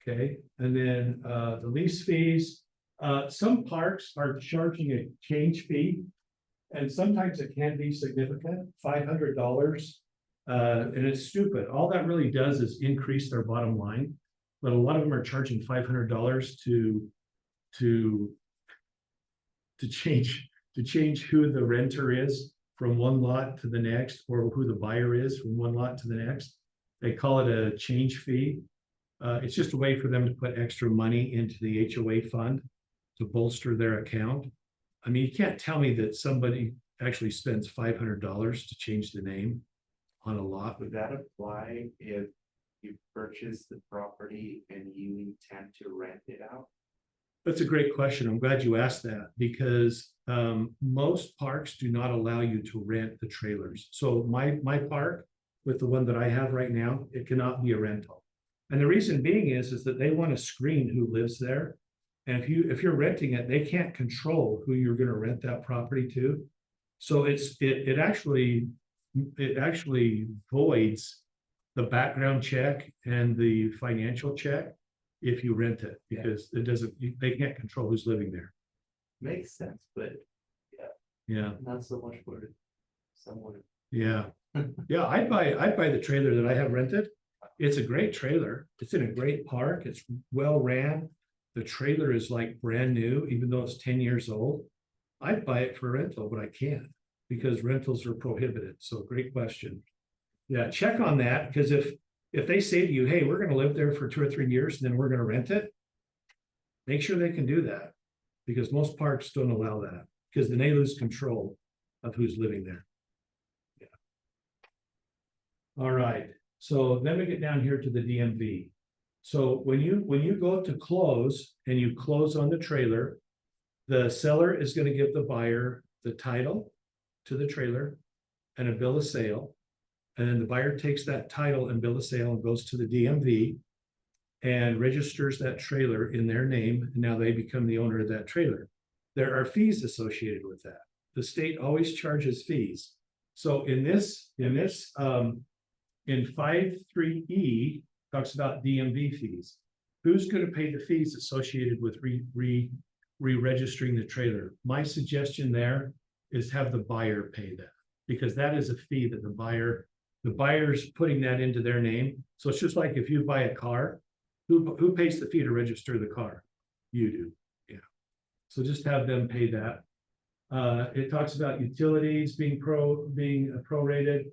Okay. And then the lease fees. Some parks are charging a change fee, and sometimes it can be significant, $500. And it's stupid. All that really does is increase their bottom line. But a lot of them are charging $500 to change who the renter is from one lot to the next, or who the buyer is from one lot to the next. They call it a change fee. It's just a way for them to put extra money into the HOA fund to bolster their account. I mean, you can't tell me that somebody actually spends $500 to change the name on a lot. Would that apply if you purchase the property and you intend to rent it out? That's a great question. I'm glad you asked that because most parks do not allow you to rent the trailers. So my park with the one that I have right now, it cannot be a rental. And the reason being is that they want to screen who lives there. And if you're renting it, they can't control who you're going to rent that property to. So it actually voids the background check and the financial check if you rent it, because it doesn't, they can't control who's living there. Makes sense, but Yeah, not so much for someone. yeah. Yeah, I'd buy the trailer that I have rented. It's a great trailer. It's in a great park. It's well ran. The trailer is like brand new, even though it's 10 years old. I'd buy it for rental, but I can't because rentals are prohibited. So great question. Yeah, check on that, because if they say to you, hey, we're gonna live there for 2 or 3 years, and then we're gonna rent it, make sure they can do that, because most parks don't allow that, because then they lose control of who's living there. Yeah. All right, so then we get down here to the DMV. So when you go to close and you close on the trailer, the seller is going to give the buyer the title to the trailer and a bill of sale. And then the buyer takes that title and bill of sale and goes to the DMV and registers that trailer in their name. And now they become the owner of that trailer. There are fees associated with that. The state always charges fees. So in 5.3E talks about DMV fees. Who's going to pay the fees associated with re-registering the trailer? My suggestion there is have the buyer pay that, because that is a fee that the buyer's putting that into their name. So it's just like if you buy a car, who pays the fee to register the car? You do. Yeah. So just have them pay that. It talks about utilities being prorated,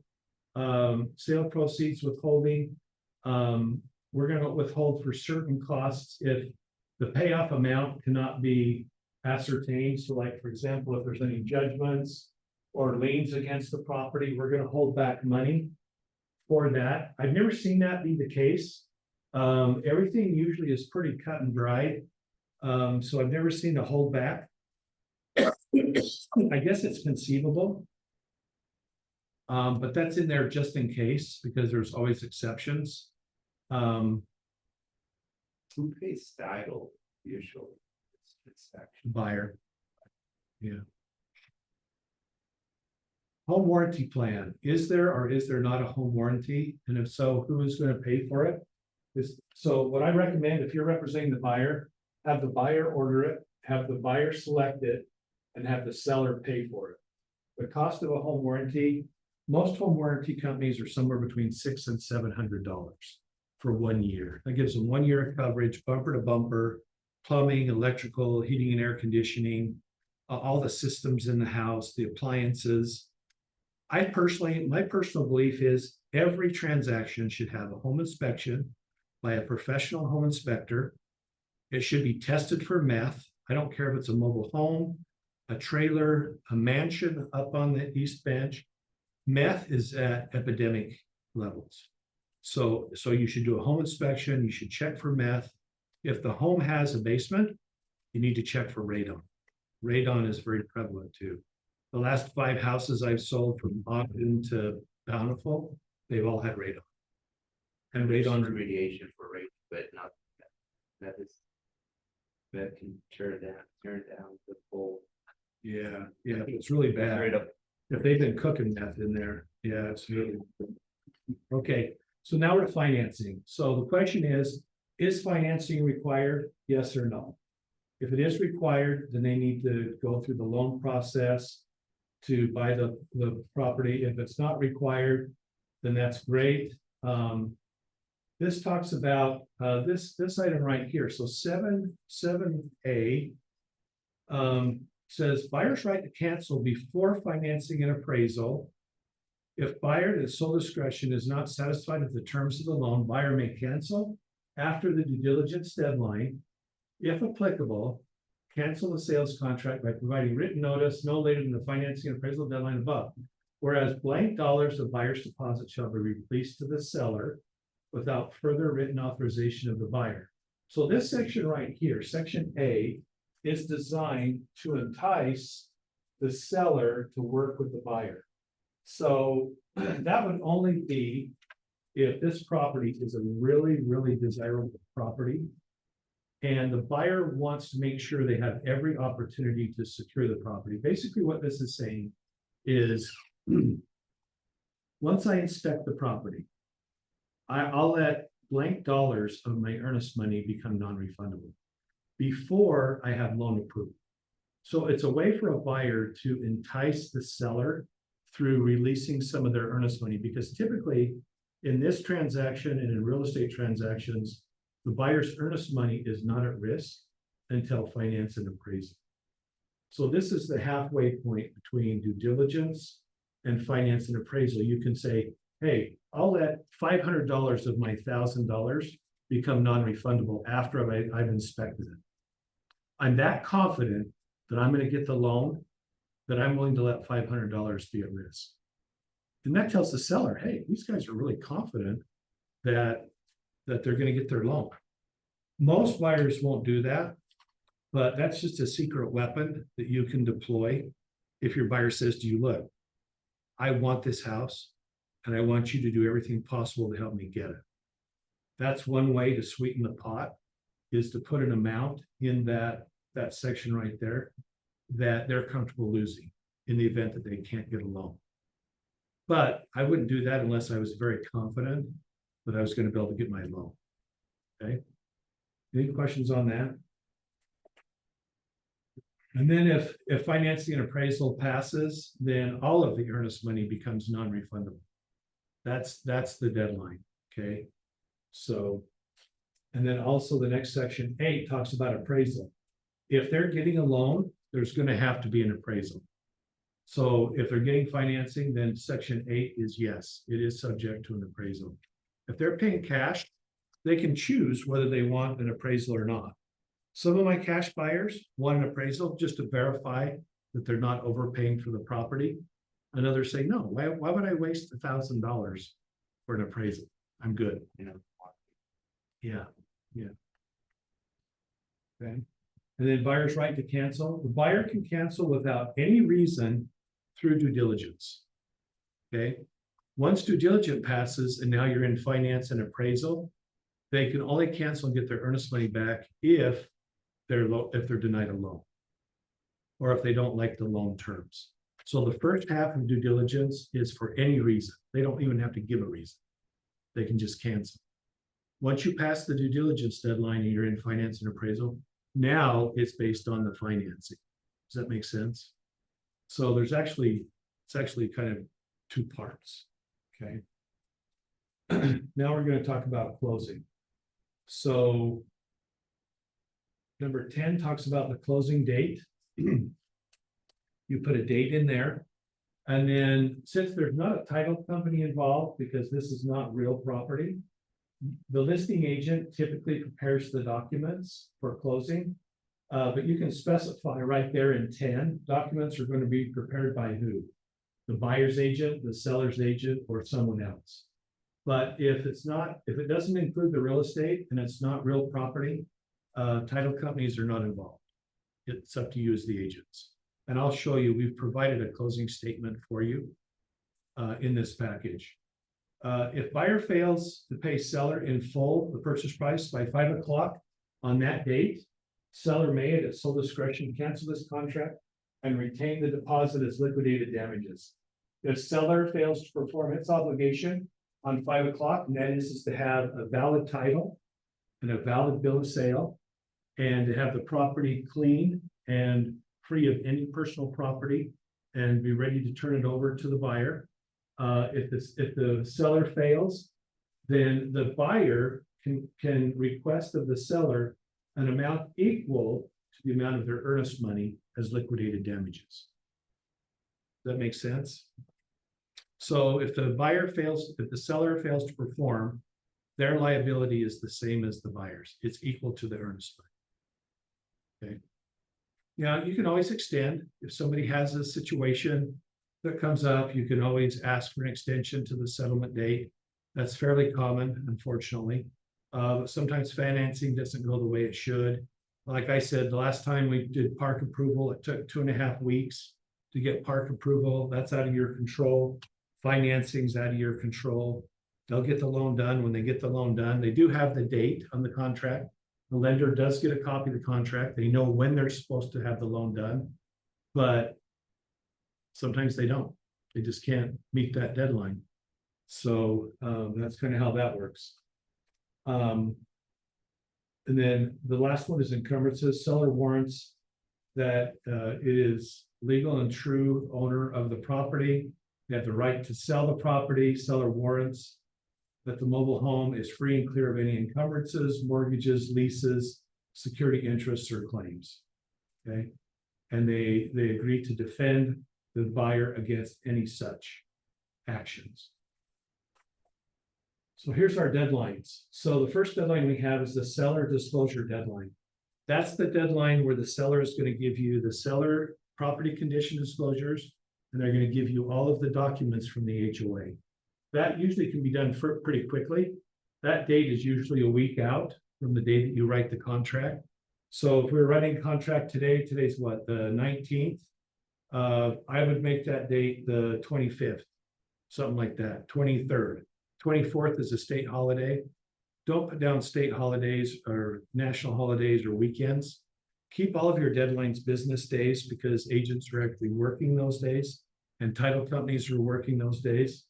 sale proceeds withholding. We're going to withhold for certain costs if the payoff amount cannot be ascertained. So like, for example, if there's any judgments or liens against the property, we're going to hold back money for that. I've never seen that be the case. Everything usually is pretty cut and dried. So I've never seen a hold back. I guess it's conceivable. But that's in there just in case, because there's always exceptions. Who pays title usually? It's actually Buyer. Yeah. Home warranty plan. Is there or is there not a home warranty? And if so, who is going to pay for it? So what I recommend, if you're representing the buyer, have the buyer order it, have the buyer select it, and have the seller pay for it. The cost of a home warranty, most home warranty companies are somewhere between $600 and $700 for 1 year. That gives them 1 year of coverage, bumper to bumper, plumbing, electrical, heating and air conditioning, all the systems in the house, the appliances. My personal belief is every transaction should have a home inspection by a professional home inspector. It should be tested for meth. I don't care if it's a mobile home, a trailer, a mansion up on the East Bench. Meth is at epidemic levels. So you should do a home inspection. You should check for meth. If the home has a basement, you need to check for radon. Radon is very prevalent too. The last 5 houses I've sold from Ogden to Bountiful, they've all had radon. And radon remediation for rate, but not that can turn down the full. Yeah, it's really bad. Right up. If they've been cooking meth in there, yeah, it's really. Okay, so now we're to financing. So the question is financing required? Yes or no? If it is required, then they need to go through the loan process to buy the property. If it's not required, then that's great. This talks about this item right here. So 7A says buyer's right to cancel before financing and appraisal. If buyer at sole discretion is not satisfied with the terms of the loan, buyer may cancel after the due diligence deadline. If applicable, cancel the sales contract by providing written notice no later than the financing and appraisal deadline above. Whereas blank dollars of buyer's deposit shall be released to the seller without further written authorization of the buyer. So this section right here, section A, is designed to entice the seller to work with the buyer. So that would only be if this property is a really, really desirable property. And the buyer wants to make sure they have every opportunity to secure the property. Basically, what this is saying is, once I inspect the property, I'll let blank dollars of my earnest money become non-refundable before I have loan approval. So it's a way for a buyer to entice the seller through releasing some of their earnest money, because typically in this transaction and in real estate transactions, the buyer's earnest money is not at risk until finance and appraisal. So this is the halfway point between due diligence and finance and appraisal. You can say, hey, I'll let $500 of my $1,000 become non-refundable after I've inspected it. I'm that confident that I'm going to get the loan that I'm willing to let $500 be at risk. And that tells the seller, hey, these guys are really confident that they're going to get their loan. Most buyers won't do that, but that's just a secret weapon that you can deploy. If your buyer says to you, look, I want this house and I want you to do everything possible to help me get it. That's one way to sweeten the pot, is to put an amount in that section right there that they're comfortable losing in the event that they can't get a loan. But I wouldn't do that unless I was very confident that I was going to be able to get my loan. Okay. Any questions on that? And then if financing and appraisal passes, then all of the earnest money becomes non-refundable. That's the deadline. Okay. So, and then also the next section 8 talks about appraisal. If they're getting a loan, there's going to have to be an appraisal. So if they're getting financing, then section 8 is yes, it is subject to an appraisal. If they're paying cash, they can choose whether they want an appraisal or not. Some of my cash buyers want an appraisal just to verify that they're not overpaying for the property. And others say, no, why would I waste $1,000 for an appraisal? I'm good. You know, Yeah. Okay. And then buyer's right to cancel. The buyer can cancel without any reason through due diligence. Okay. Once due diligence passes and now you're in finance and appraisal, they can only cancel and get their earnest money back if they're denied a loan, or if they don't like the loan terms. So the first half of due diligence is for any reason. They don't even have to give a reason. They can just cancel. Once you pass the due diligence deadline and you're in finance and appraisal, now it's based on the financing. Does that make sense? So it's actually kind of 2 parts. Okay. Now we're going to talk about closing. So number 10 talks about the closing date. You put a date in there. And then since there's not a title company involved, because this is not real property, the listing agent typically prepares the documents for closing. But you can specify right there in 10, documents are going to be prepared by who? The buyer's agent, the seller's agent, or someone else. But if it doesn't include the real estate and it's not real property, title companies are not involved. It's up to you as the agents. And I'll show you, we've provided a closing statement for you in this package. If buyer fails to pay seller in full the purchase price by 5 o'clock on that date, seller may at its sole discretion cancel this contract and retain the deposit as liquidated damages. If seller fails to perform its obligation on 5 o'clock, and that is to have a valid title and a valid bill of sale, and to have the property clean and free of any personal property, and be ready to turn it over to the buyer. If the seller fails, then the buyer can request of the seller an amount equal to the amount of their earnest money as liquidated damages. Does that make sense? So if the seller fails to perform, their liability is the same as the buyer's. It's equal to the earnest money. Okay. Now, you can always extend. If somebody has a situation that comes up, you can always ask for an extension to the settlement date. That's fairly common, unfortunately. Sometimes financing doesn't go the way it should. Like I said, the last time we did park approval, it took 2.5 weeks to get park approval. That's out of your control. Financing's out of your control. They'll get the loan done. When they get the loan done, they do have the date on the contract. The lender does get a copy of the contract. They know when they're supposed to have the loan done, but sometimes they don't. They just can't meet that deadline. So that's kind of how that works. And then the last one is encumbrances. Seller warrants that it is legal and true owner of the property. They have the right to sell the property. Seller warrants that the mobile home is free and clear of any encumbrances, mortgages, leases, security interests, or claims. Okay, and they agree to defend the buyer against any such actions. So here's our deadlines. So the first deadline we have is the seller disclosure deadline. That's the deadline where the seller is going to give you the seller property condition disclosures, and they're going to give you all of the documents from the HOA. That usually can be done pretty quickly. That date is usually a week out from the day that you write the contract. So if we're writing a contract today, today's what, the 19th? I would make that date the 25th, something like that, 23rd. 24th is a state holiday. Don't put down state holidays or national holidays or weekends. Keep all of your deadlines business days, because agents are actually working those days and title companies are working those days.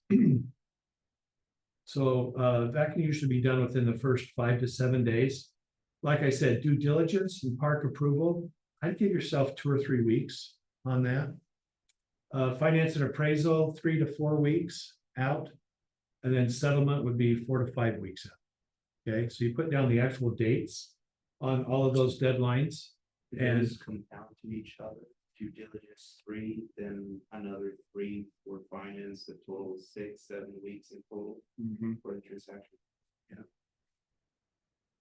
So that can usually be done within the first 5 to 7 days. Like I said, due diligence and park approval, I'd give yourself 2 or 3 weeks on that. Finance and appraisal, 3 to 4 weeks out. And then settlement would be 4 to 5 weeks out. Okay, so you put down the actual dates on all of those deadlines. And compound to each other. Due diligence 3, then another 3 for finance, a total of 6, 7 weeks in total for the transaction.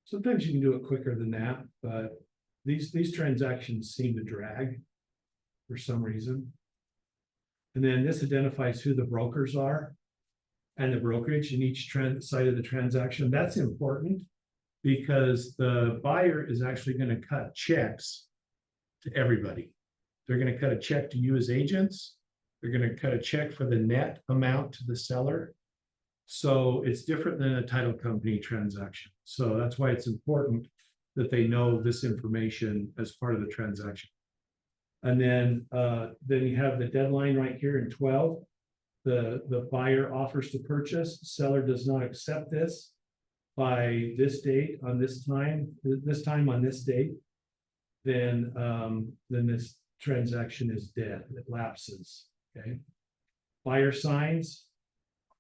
Sometimes you can do it quicker than that, but these transactions seem to drag for some reason. And then this identifies who the brokers are and the brokerage in each side of the transaction. That's important because the buyer is actually going to cut checks to everybody. They're going to cut a check to you as agents. They're going to cut a check for the net amount to the seller. So it's different than a title company transaction. So that's why it's important that they know this information as part of the transaction. And then you have the deadline right here in 12. The buyer offers to purchase. Seller does not accept this by this date on this time on this date. Then this transaction is dead. It lapses. Okay. Buyer signs.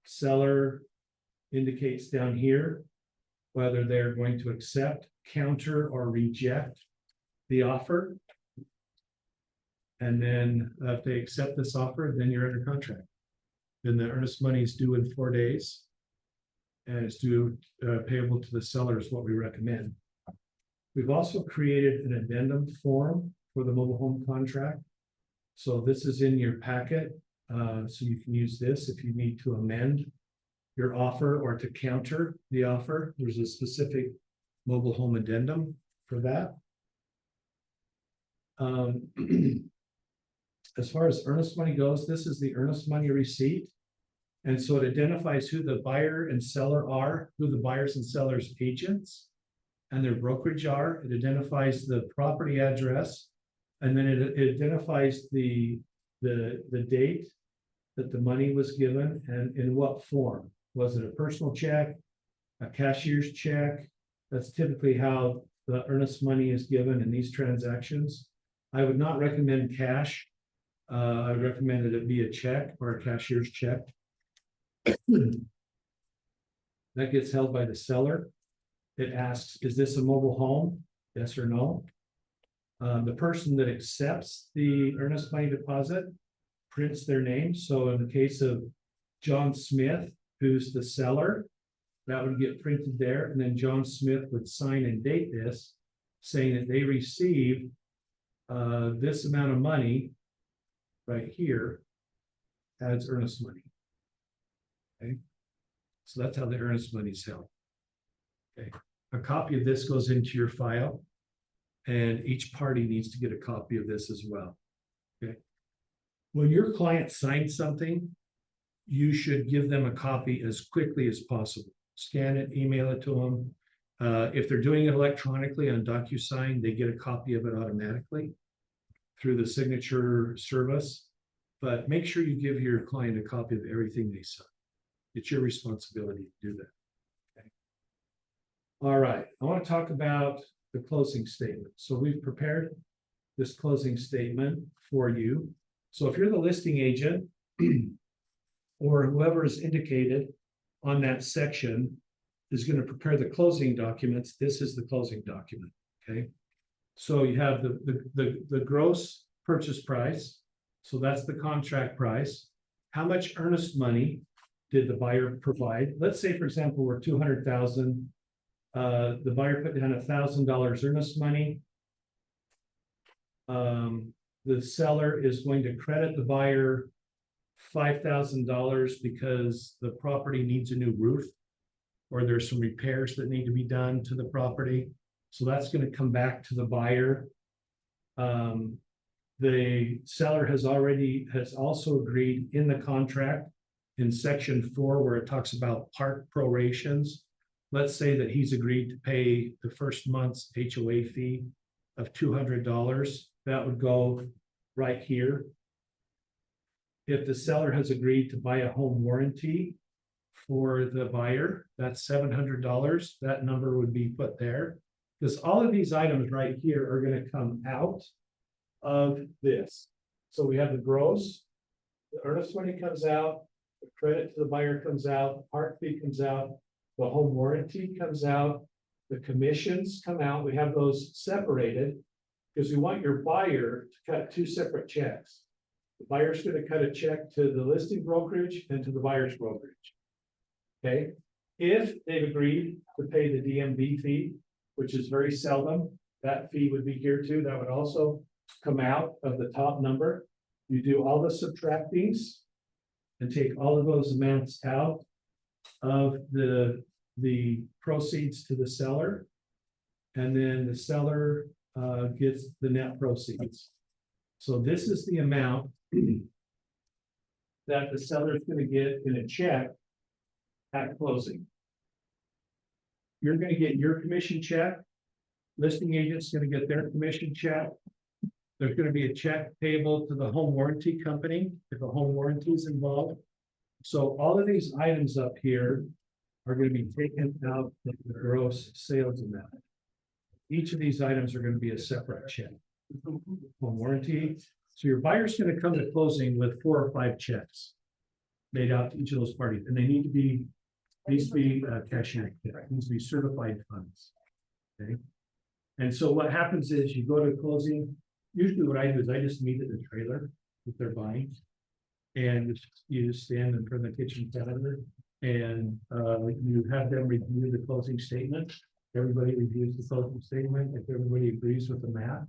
Seller indicates down here whether they're going to accept, counter, or reject the offer. And then if they accept this offer, then you're under contract. Then the earnest money is due in 4 days. And it's due payable to the seller is what we recommend. We've also created an addendum form for the mobile home contract. So this is in your packet. So you can use this if you need to amend your offer or to counter the offer. There's a specific mobile home addendum for that. As far as earnest money goes, this is the earnest money receipt. And so it identifies who the buyer and seller are, who the buyers and sellers agents and their brokerage are. It identifies the property address, and then it identifies the date that the money was given and in what form. Was it a personal check, a cashier's check? That's typically how the earnest money is given in these transactions. I would not recommend cash. I would recommend that it be a check or a cashier's check. That gets held by the seller. It asks, is this a mobile home? Yes or no. The person that accepts the earnest money deposit prints their name. So in the case of John Smith, who's the seller, that would get printed there. And then John Smith would sign and date this, saying that they received this amount of money right here as earnest money. Okay. So that's how the earnest money is held. Okay. A copy of this goes into your file. And each party needs to get a copy of this as well. Okay. When your client signs something, you should give them a copy as quickly as possible. Scan it, email it to them. If they're doing it electronically on DocuSign, they get a copy of it automatically through the signature service. But make sure you give your client a copy of everything they sign. It's your responsibility to do that. Okay. All right, I want to talk about the closing statement. So we've prepared this closing statement for you. So if you're the listing agent or whoever is indicated on that section is going to prepare the closing documents, this is the closing document. Okay. So you have the gross purchase price. So that's the contract price. How much earnest money did the buyer provide? Let's say, for example, we're $200,000. The buyer put down $1,000 earnest money. The seller is going to credit the buyer $5,000 because the property needs a new roof, or there's some repairs that need to be done to the property. So that's going to come back to the buyer. The seller has also agreed in the contract in section 4, where it talks about part prorations. Let's say that he's agreed to pay the first month's HOA fee of $200. That would go right here. If the seller has agreed to buy a home warranty for the buyer, that's $700. That number would be put there, because all of these items right here are going to come out of this. So we have the gross, the earnest money comes out, the credit to the buyer comes out, the part fee comes out, the home warranty comes out, the commissions come out. We have those separated because we want your buyer to cut 2 separate checks. The buyer's going to cut a check to the listing brokerage and to the buyer's brokerage. Okay. If they've agreed to pay the DMV fee, which is very seldom, that fee would be here too. That would also come out of the top number. You do all the subtractings and take all of those amounts out of the proceeds to the seller, and then the seller gets the net proceeds. So this is the amount that the seller is going to get in a check at closing. You're going to get your commission check. Listing agent's going to get their commission check. There's going to be a check payable to the home warranty company if a home warranty is involved. So all of these items up here are going to be taken out of the gross sales amount. Each of these items are going to be a separate check. Home warranty. So your buyer's going to come to closing with 4 or 5 checks made out to each of those parties, and they need to be cashier, needs to be certified funds. Okay. And so what happens is you go to closing. Usually what I do is I just meet at the trailer that they're buying, and you just stand in front of the kitchen counter and you have them review the closing statement. Everybody reviews the closing statement. If everybody agrees with the math,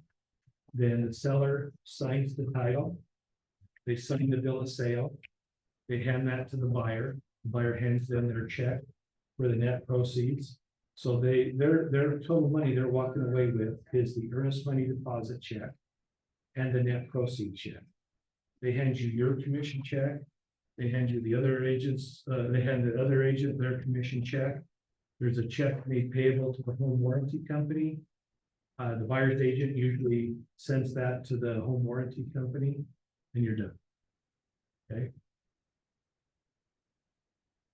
then the seller signs the title. They sign the bill of sale. They hand that to the buyer. The buyer hands them their check for the net proceeds. So their total money they're walking away with is the earnest money deposit check and the net proceed check. They hand you your commission check. They hand you the other agents. They hand the other agent their commission check. There's a check made payable to the home warranty company. The buyer's agent usually sends that to the home warranty company, and you're done. Okay.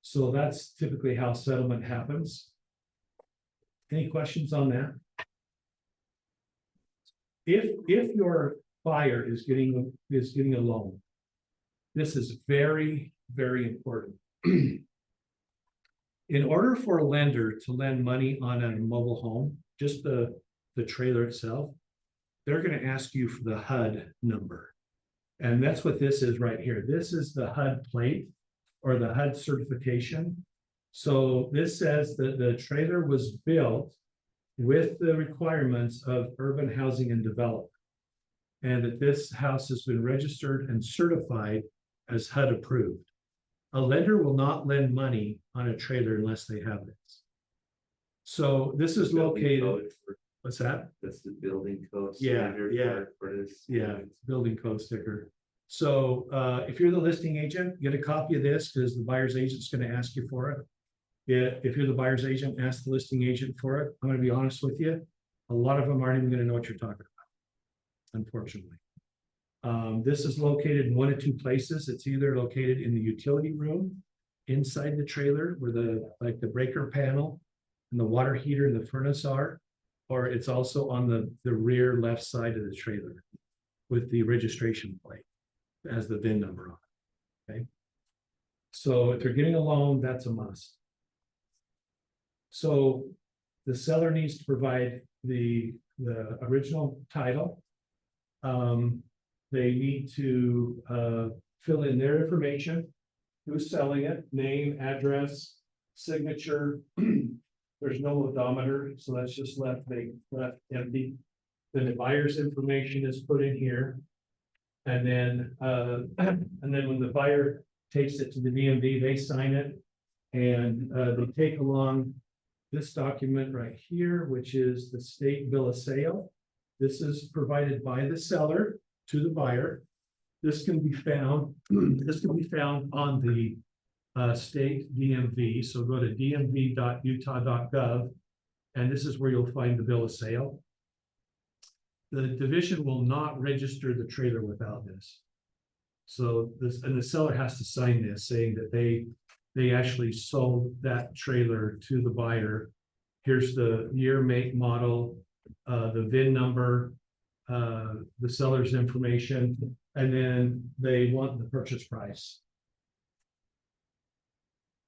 So that's typically how settlement happens. Any questions on that? If your buyer is getting a loan, this is very, very important. In order for a lender to lend money on a mobile home, just the trailer itself, they're going to ask you for the HUD number. And that's what this is right here. This is the HUD plate or the HUD certification. So this says that the trailer was built with the requirements of urban housing and development, and that this house has been registered and certified as HUD approved. A lender will not lend money on a trailer unless they have this. So this is Building located, code for- what's that? That's the building code. Yeah, standard yeah. For this. Yeah, building code sticker. So if you're the listing agent, get a copy of this because the buyer's agent's gonna ask you for it. Yeah, if you're the buyer's agent, ask the listing agent for it. I'm gonna be honest with you. A lot of them aren't even gonna know what you're talking about. Unfortunately. This is located in one of two places. It's either located in the utility room inside the trailer where the breaker panel and the water heater and the furnace are, or it's also on the rear left side of the trailer with the registration plate as the VIN number on it. Okay. So if you're getting a loan, that's a must. So the seller needs to provide the original title. They need to fill in their information, who's selling it, name, address, signature. There's no odometer, so that's just left empty. Then the buyer's information is put in here. And then when the buyer takes it to the DMV, they sign it. And they take along this document right here, which is the state bill of sale. This is provided by the seller to the buyer. This can be found, on the state DMV. So go to dmv.utah.gov, and this is where you'll find the bill of sale. The division will not register the trailer without this. So the seller has to sign this saying that they actually sold that trailer to the buyer. Here's the year, make, model, the VIN number, the seller's information, and then they want the purchase price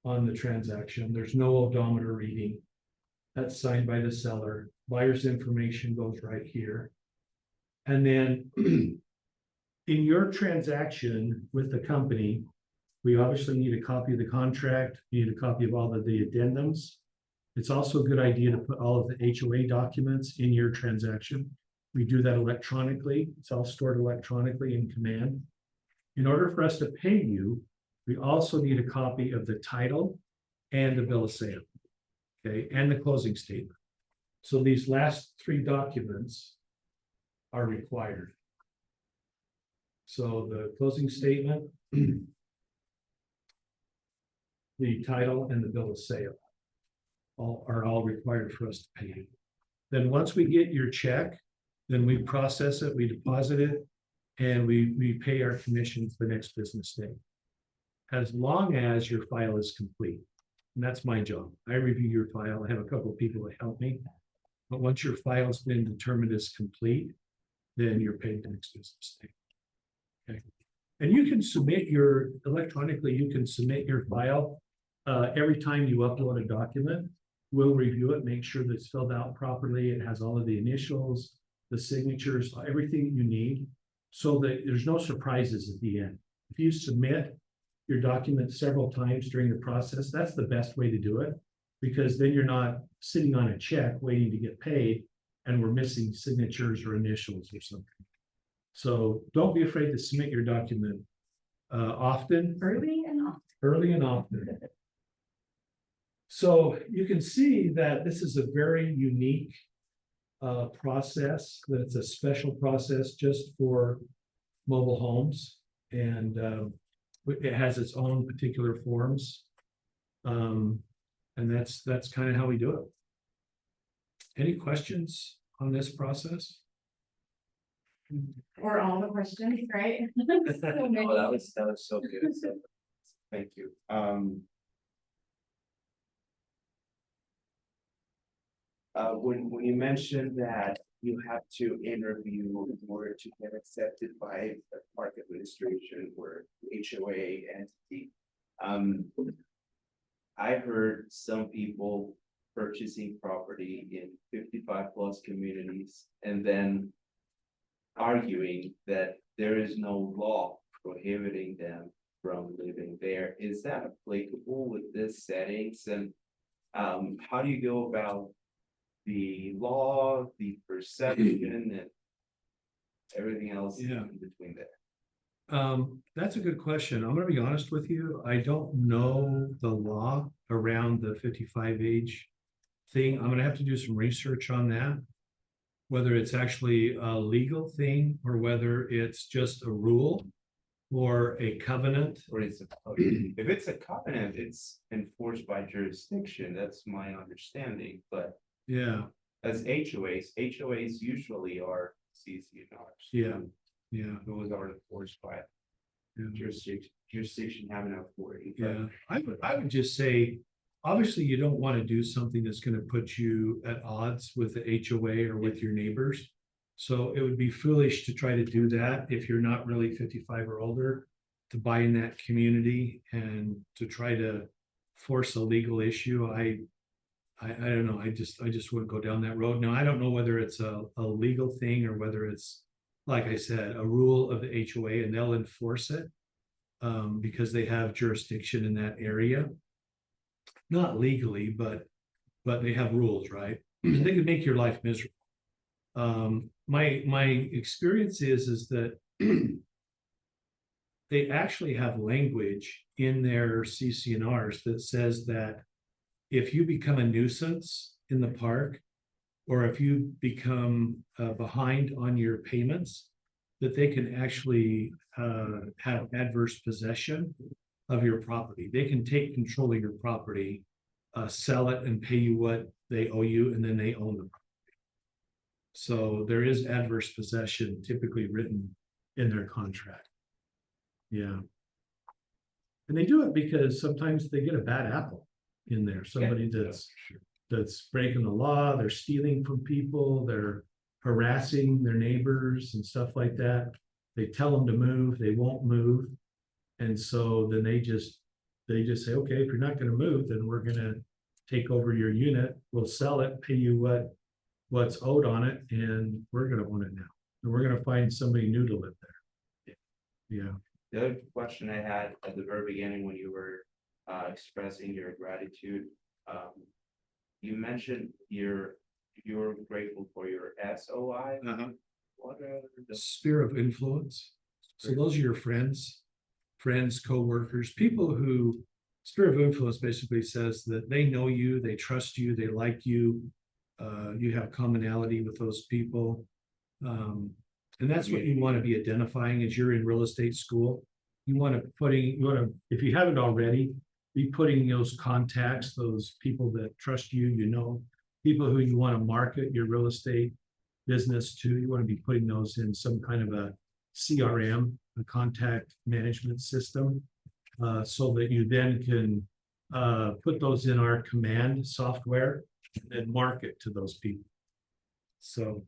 on the transaction. There's no odometer reading. That's signed by the seller. Buyer's information goes right here. And then in your transaction with the company, we obviously need a copy of the contract, we need a copy of all of the addendums. It's also a good idea to put all of the HOA documents in your transaction. We do that electronically. It's all stored electronically in Command. In order for us to pay you, we also need a copy of the title and the bill of sale, okay, and the closing statement. So these last three documents are required. So the closing statement, the title, and the bill of sale are all required for us to pay you. Then once we get your check, then we process it, we deposit it, and we pay our commissions the next business day. As long as your file is complete. And that's my job. I review your file. I have a couple of people that help me. But once your file's been determined as complete, then you're paid the next business day. Okay. And you can submit electronically, you can submit your file every time you upload a document. We'll review it, make sure that it's filled out properly. It has all of the initials, the signatures, everything you need, so that there's no surprises at the end. If you submit your document several times during the process, that's the best way to do it, because then you're not sitting on a check waiting to get paid and we're missing signatures or initials or something. So don't be afraid to submit your document often. Early and often. Early and often. So you can see that this is a very unique process, that it's a special process just for mobile homes, and it has its own particular forms. And that's kind of how we do it. Any questions on this process? Or all the questions, right? Oh, that was so good. So, thank you. When you mentioned that you have to interview in order to get accepted by the park administration or HOA entity. I heard some people purchasing property in 55+ communities and then arguing that there is no law prohibiting them from living there. Is that applicable with this settings? And how do you go about the law, the perception, and everything else in between there? That's a good question. I'm gonna be honest with you. I don't know the law around the 55 age thing. I'm gonna have to do some research on that. Whether it's actually a legal thing or whether it's just a rule or a covenant. Or if it's a covenant, it's enforced by jurisdiction, that's my understanding, but Yeah, as HOAs usually are CCNRs. yeah, yeah, Those are enforced by yeah. jurisdiction having authority. Yeah, I would just say, obviously, you don't want to do something that's gonna put you at odds with the HOA or with your neighbors. So it would be foolish to try to do that if you're not really 55 or older, to buy in that community and to try to force a legal issue. I don't know, I just wouldn't go down that road. Now, I don't know whether it's a legal thing or whether it's, like I said, a rule of the HOA and they'll enforce it. Because they have jurisdiction in that area. Not legally, but they have rules, right? They can make your life miserable. My experience is that they actually have language in their CCNRs that says that if you become a nuisance in the park, or if you become behind on your payments, that they can actually have adverse possession of your property. They can take control of your property, sell it and pay you what they owe you, and then they own the property. So there is adverse possession typically written in their contract. Yeah. And they do it because sometimes they get a bad apple in there, somebody that's breaking the law, they're stealing from people, they're harassing their neighbors and stuff like that. They tell them to move, they won't move. And so then they just say, okay, if you're not gonna move, then we're gonna take over your unit, we'll sell it, pay you what's owed on it, and we're gonna own it now. And we're gonna find somebody new to live there. Yeah. The other question I had at the very beginning when you were expressing your gratitude, you mentioned you're grateful for your SOI. What are the Sphere of influence. So those are your friends, co-workers, people who, sphere of influence basically says that they know you, they trust you, they like you. You have commonality with those people. And that's what you want to be identifying as you're in real estate school. You want to, if you haven't already, be putting those contacts, those people that trust you, people who you want to market your real estate business to. You want to be putting those in some kind of a CRM, a contact management system, so that you then can put those in our command software and market to those people. So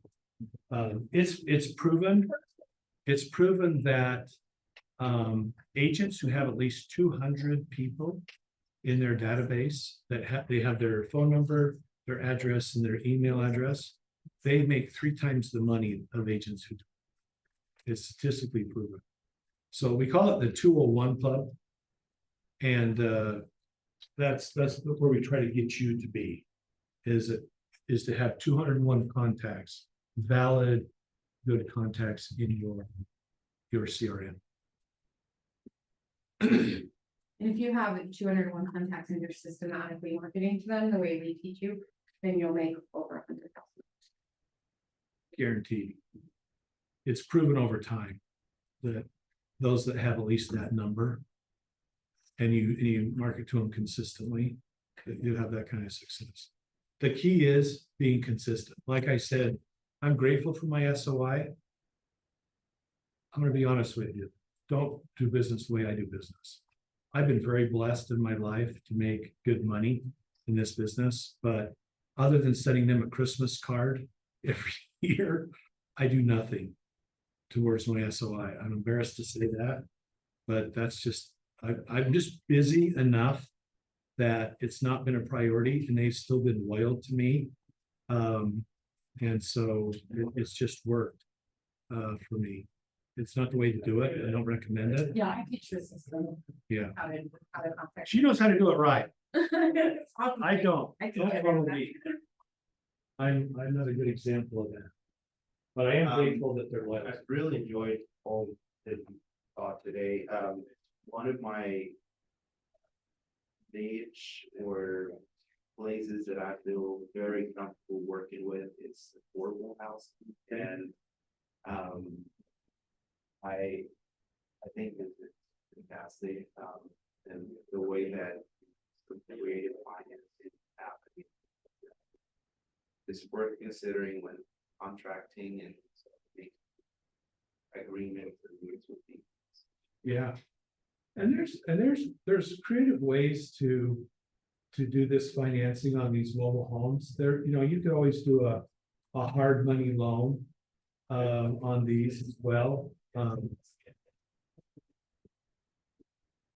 it's proven that agents who have at least 200 people in their database that they have their phone number, their address, and their email address, they make 3 times the money of agents who do. It's statistically proven. So we call it the 201 Club, and that's where we try to get you to be. Is to have 201 contacts, valid, good contacts in your CRM. And if you have 201 contacts and you're systematically marketing to them the way we teach you, then you'll make over 100,000. Guaranteed. It's proven over time that those that have at least that number, and you market to them consistently, that you have that kind of success. The key is being consistent. Like I said, I'm grateful for my SOI. I'm going to be honest with you. Don't do business the way I do business. I've been very blessed in my life to make good money in this business, but other than sending them a Christmas card every year, I do nothing towards my SOI. I'm embarrassed to say that, but that's just, I'm just busy enough that it's not been a priority, and they've still been loyal to me. And so it's just worked for me. It's not the way to do it. I don't recommend it. Yeah, I teach the system. Yeah. How to contact. She knows how to do it right. I I don't. I Don't can follow do that. me. I'm not a good example of that. But I am grateful that they're loyal. I really enjoyed all that you taught today. One of my niche or places that I feel very comfortable working with, it's affordable housing and, I think that it's fantastic, and the way that the creative financing happening is worth considering when contracting and making agreements with people. Yeah. And there's creative ways to do this financing on these mobile homes. There, you could always do a hard money loan on these as well.